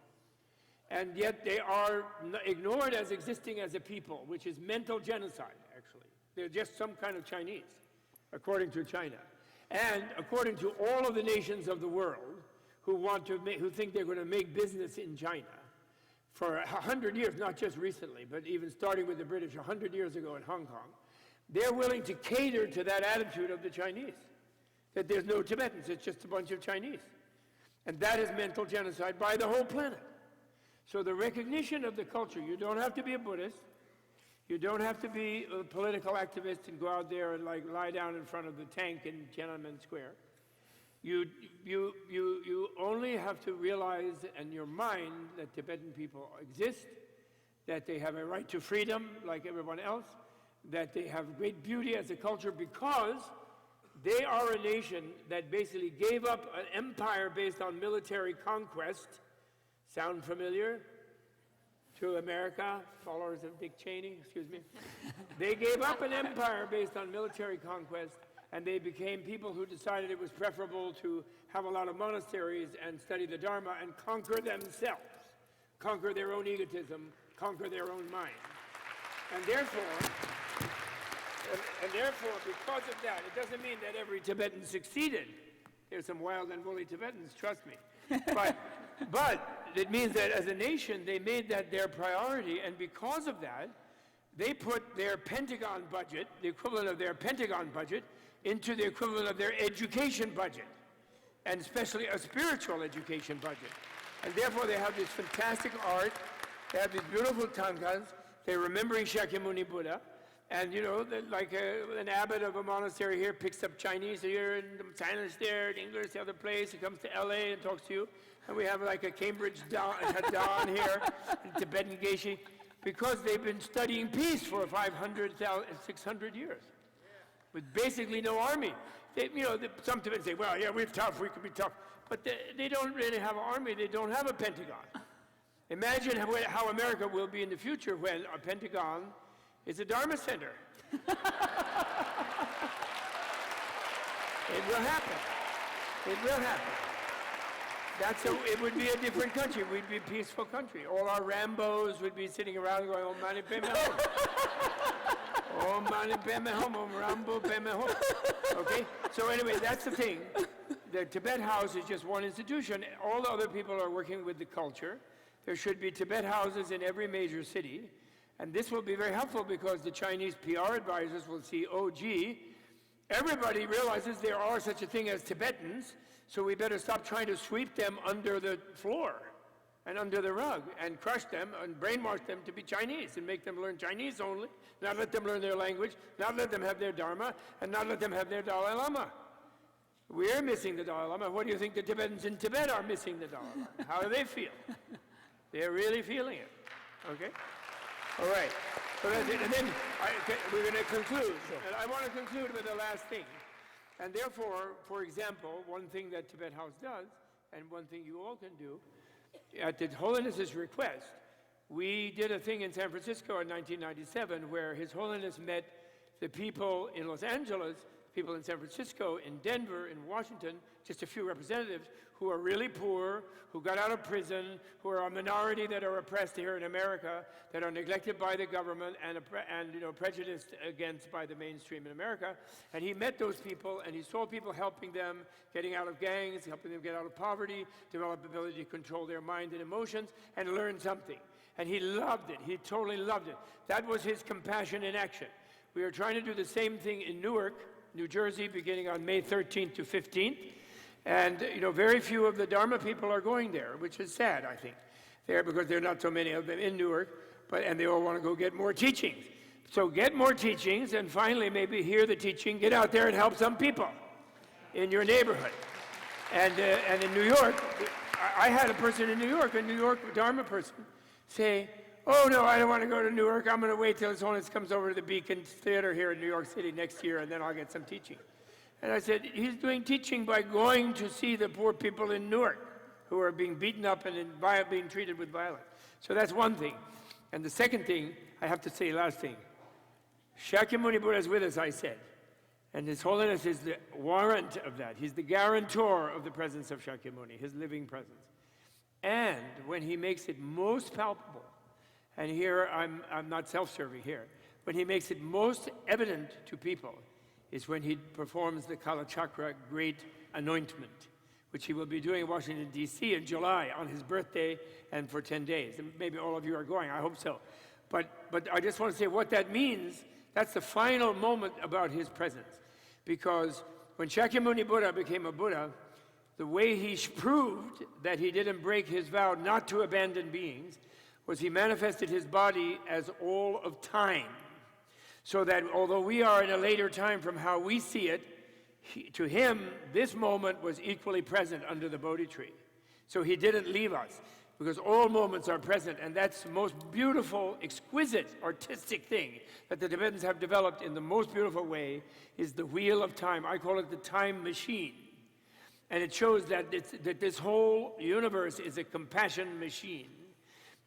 F: And yet they are ignored as existing as a people, which is mental genocide, actually. They're just some kind of Chinese, according to China. And according to all of the nations of the world who think they're going to make business in China for 100 years, not just recently, but even starting with the British 100 years ago in Hong Kong, they're willing to cater to that attitude of the Chinese, that there's no Tibetans, it's just a bunch of Chinese. And that is mental genocide by the whole planet. So the recognition of the culture, you don't have to be a Buddhist, you don't have to be a political activist and go out there and lie down in front of the tank in Tiananmen Square. You only have to realize in your mind that Tibetan people exist, that they have a right to freedom like everyone else, that they have great beauty as a culture because they are a nation that basically gave up an empire based on military conquest. Sound familiar to America, followers of Dick Cheney, excuse me? They gave up an empire based on military conquest, and they became people who decided it was preferable to have a lot of monasteries and study the Dharma and conquer themselves, conquer their own egotism, conquer their own mind. And therefore, because of that, it doesn't mean that every Tibetan succeeded. There's some wild and woolly Tibetans, trust me. But it means that as a nation, they made that their priority, and because of that, they put their Pentagon budget, the equivalent of their Pentagon budget, into the equivalent of their education budget, and especially a spiritual education budget. And therefore, they have this fantastic art, they have these beautiful tankas, they're remembering Shakyamuni Buddha, And you know, like an abbot of a monastery here picks up Chinese here and Spanish there, and English the other place. He comes to LA and talks to you. And we have like a Cambridge Don here, and Tibetan Geshe, because they've been studying peace for 600 years, with basically no army. Some Tibetans say, well, yeah, we're tough, we can be tough. But they don't really have an army, they don't have a Pentagon. Imagine how America will be in the future when a Pentagon is a Dharma center. It will happen. It will happen. It would be a different country. We'd be a peaceful country. All our Rambos would be sitting around going, Om Mani Padme Hum. Om Mani Padme Hum, Om Rambo Padme Hum. Okay? So anyway, that's the thing. The Tibet House is just one institution. All the other people are working with the culture. There should be Tibet houses in every major city. And this will be very helpful because the Chinese PR advisors will see, oh, gee, everybody realizes there are such a thing as Tibetans, so we better stop trying to sweep them under the floor and under the rug and crush them and brainwash them to be Chinese and make them learn Chinese only, not let them learn their language, not let them have their Dharma, and not let them have their Dalai Lama. We're missing the Dalai Lama. What do you think the Tibetans in Tibet are missing the Dalai Lama? How do they feel? They're really feeling it, okay? All right, so that's it. And then we're going to conclude. And I want to conclude with the last thing. And therefore, for example, one thing that Tibet House does, and one thing you all can do, at His Holiness's request, we did a thing in San Francisco in 1997 where His Holiness met the people in Los Angeles, people in San Francisco, in Denver, in Washington, just a few representatives who are really poor, who got out of prison, who are a minority that are oppressed here in America, that are neglected by the government and prejudiced against by the mainstream in America. And he met those people, and he saw people helping them, getting out of gangs, helping them get out of poverty, develop the ability to control their mind and emotions, and learn something. And he loved it. He totally loved it. That was his compassion in action. We are trying to do the same thing in Newark, New Jersey, beginning on May 13th to 15th. And very few of the Dharma people are going there, which is sad, I think, because there are not so many of them in Newark, and they all want to go get more teachings. So get more teachings, and finally maybe hear the teaching, get out there and help some people in your neighborhood. And in New York, I had a person in New York, a New York Dharma person, say, oh no, I don't want to go to Newark, I'm going to wait till His Holiness comes over to the Beacon Theater here in New York City next year, and then I'll get some teaching. And I said, he's doing teaching by going to see the poor people in Newark who are being beaten up and being treated with violence. So that's one thing. And the second thing, I have to say, last thing, Shakyamuni Buddha is with us, I said. And His Holiness is the warrant of that. He's the guarantor of the presence of Shakyamuni, his living presence. And when he makes it most palpable, and here I'm not self-serving here, when he makes it most evident to people, is when he performs the Kala Chakra Great Anointment, which he will be doing in Washington, D.C. in July on his birthday and for 10 days. And maybe all of you are going, I hope so. But I just want to say what that means. That's the final moment about his presence. Because when Shakyamuni Buddha became a Buddha, the way he proved that he didn't break his vow not to abandon beings was he manifested his body as all of time. So that although we are in a later time from how we see it, to him, this moment was equally present under the Bodhi tree. So he didn't leave us, because all moments are present, and that's the most beautiful, exquisite, artistic thing that the Tibetans have developed in the most beautiful way, is the wheel of time. I call it the time machine. And it shows that this whole universe is a compassion machine,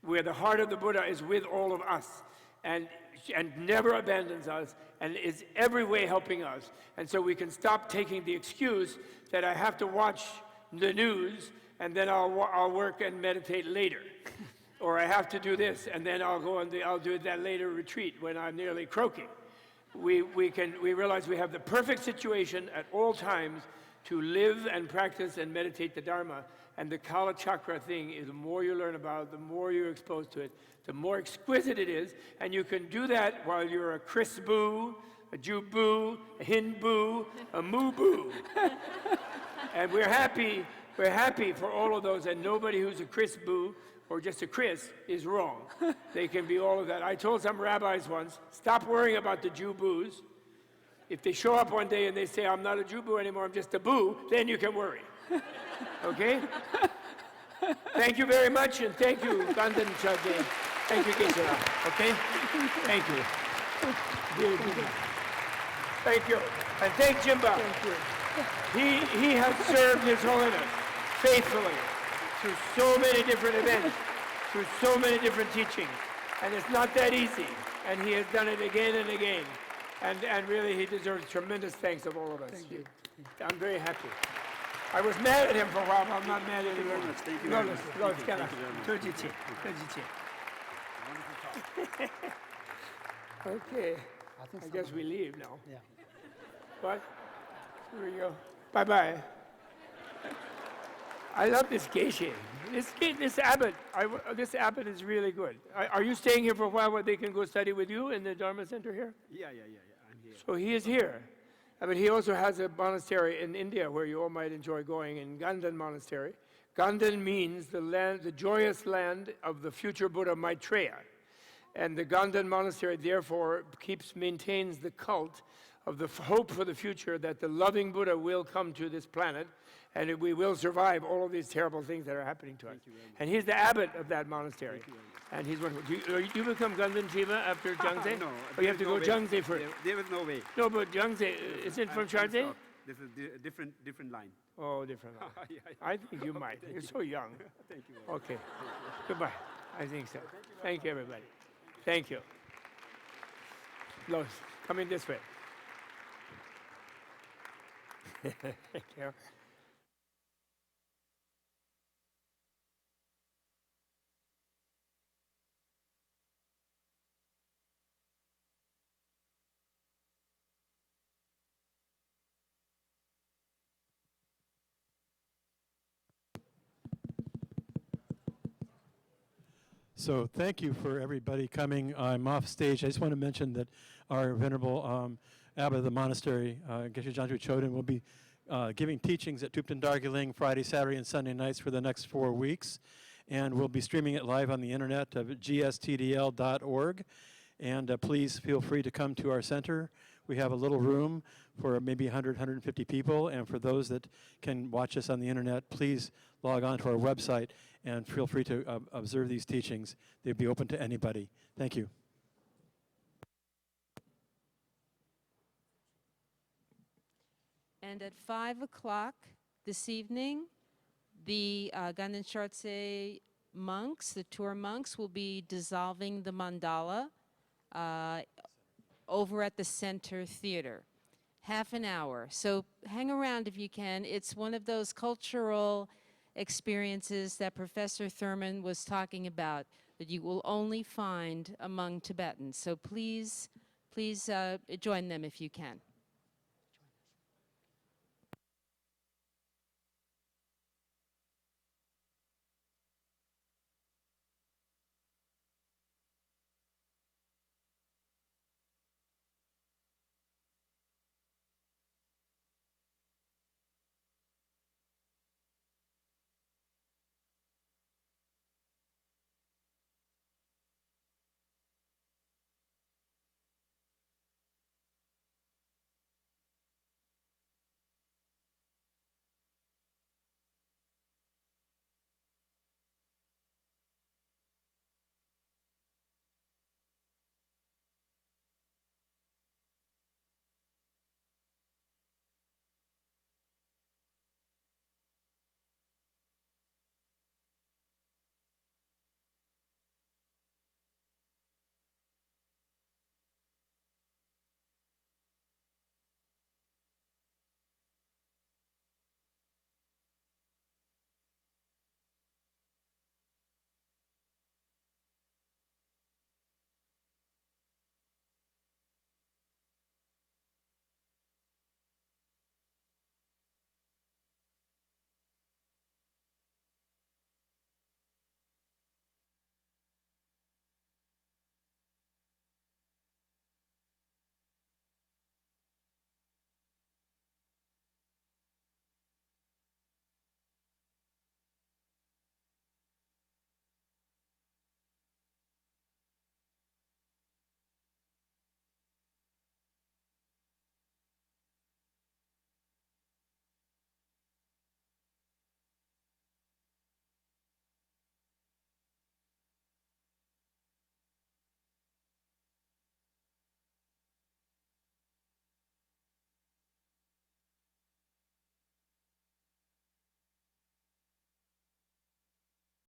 F: where the heart of the Buddha is with all of us, and never abandons us, and is every way helping us. And so we can stop taking the excuse that I have to watch the news, and then I'll work and meditate later. Or I have to do this, and then I'll go and I'll do that later retreat when I'm nearly croaking. We realize we have the perfect situation at all times to live and practice and meditate the Dharma. And the Kala Chakra thing is the more you learn about it, the more you're exposed to it, the more exquisite it is. And you can do that while you're a Chris Boo, a Jew Boo, a Hind Boo, a Moo Boo. And we're happy We're happy for all of those, and nobody who's a Chris Boo or just a Chris is wrong. They can be all of that. I told some rabbis once, stop worrying about the Jew boos. If they show up one day and they say, I'm not a Jew boo anymore, I'm just a boo, then you can worry. Okay? Thank you very much, and thank you, Gandan Chade. Thank you, Geshe-la. Okay? Thank you. Thank you. And thank Jinpa. He has served His Holiness faithfully through so many different events, through so many different teachings. And it's not that easy. And he has done it again and again. And really, he deserves tremendous thanks of all of us. Thank you. I'm very happy. I was mad at him for a while, but I'm not mad anymore.
C: Thank you very much.
F: Okay. I guess we leave now. Yeah. What? Here we go. Bye-bye. I love this geisha. This abbot is really good. Are you staying here for a while where they can go study with you in the Dharma Center here?
C: Yeah. I'm here.
F: So he is here. I mean, he also has a monastery in India where you all might enjoy going, in Gandan Monastery. Gandan means the land, the joyous land of the future Buddha Maitreya. And the Gandan Monastery, therefore, maintains the cult of the hope for the future that the loving Buddha will come to this planet and we will survive all of these terrible things that are happening to us. And he's the abbot of that monastery. And he's wonderful. Do you become Gandan Jiva after Jangze?
C: No.
F: Or you have to go Jangze first?
C: There is no way.
F: No, but Jangze, isn't from Charze?
C: This is different line.
F: Oh, different line. I think you might. You're so young.
C: Thank you.
F: Okay. Goodbye. I think so. Thank you, everybody. Thank you. Lois, come in this way. Thank you.
B: So thank you for everybody coming. I'm off stage. I just want to mention that our venerable abbot of the monastery, Geshe Janju Choden, will be giving teachings at Thubten Darjeeling Friday, Saturday, and Sunday nights for the next 4 weeks. And we'll be streaming it live on the internet at gstdl.org. And please feel free to come to our center. We have a little room for maybe 100, 150 people. And for those that can watch us on the internet, please log on to our website and feel free to observe these teachings. They'd be open to anybody. Thank you.
E: And at 5 o'clock this evening, the Gandan Chartse monks, the tour monks, will be dissolving the mandala over at the Center Theater. Half an hour. So hang around if you can. It's one of those cultural experiences that Professor Thurman was talking about that you will only find among Tibetans. So please join them if you can.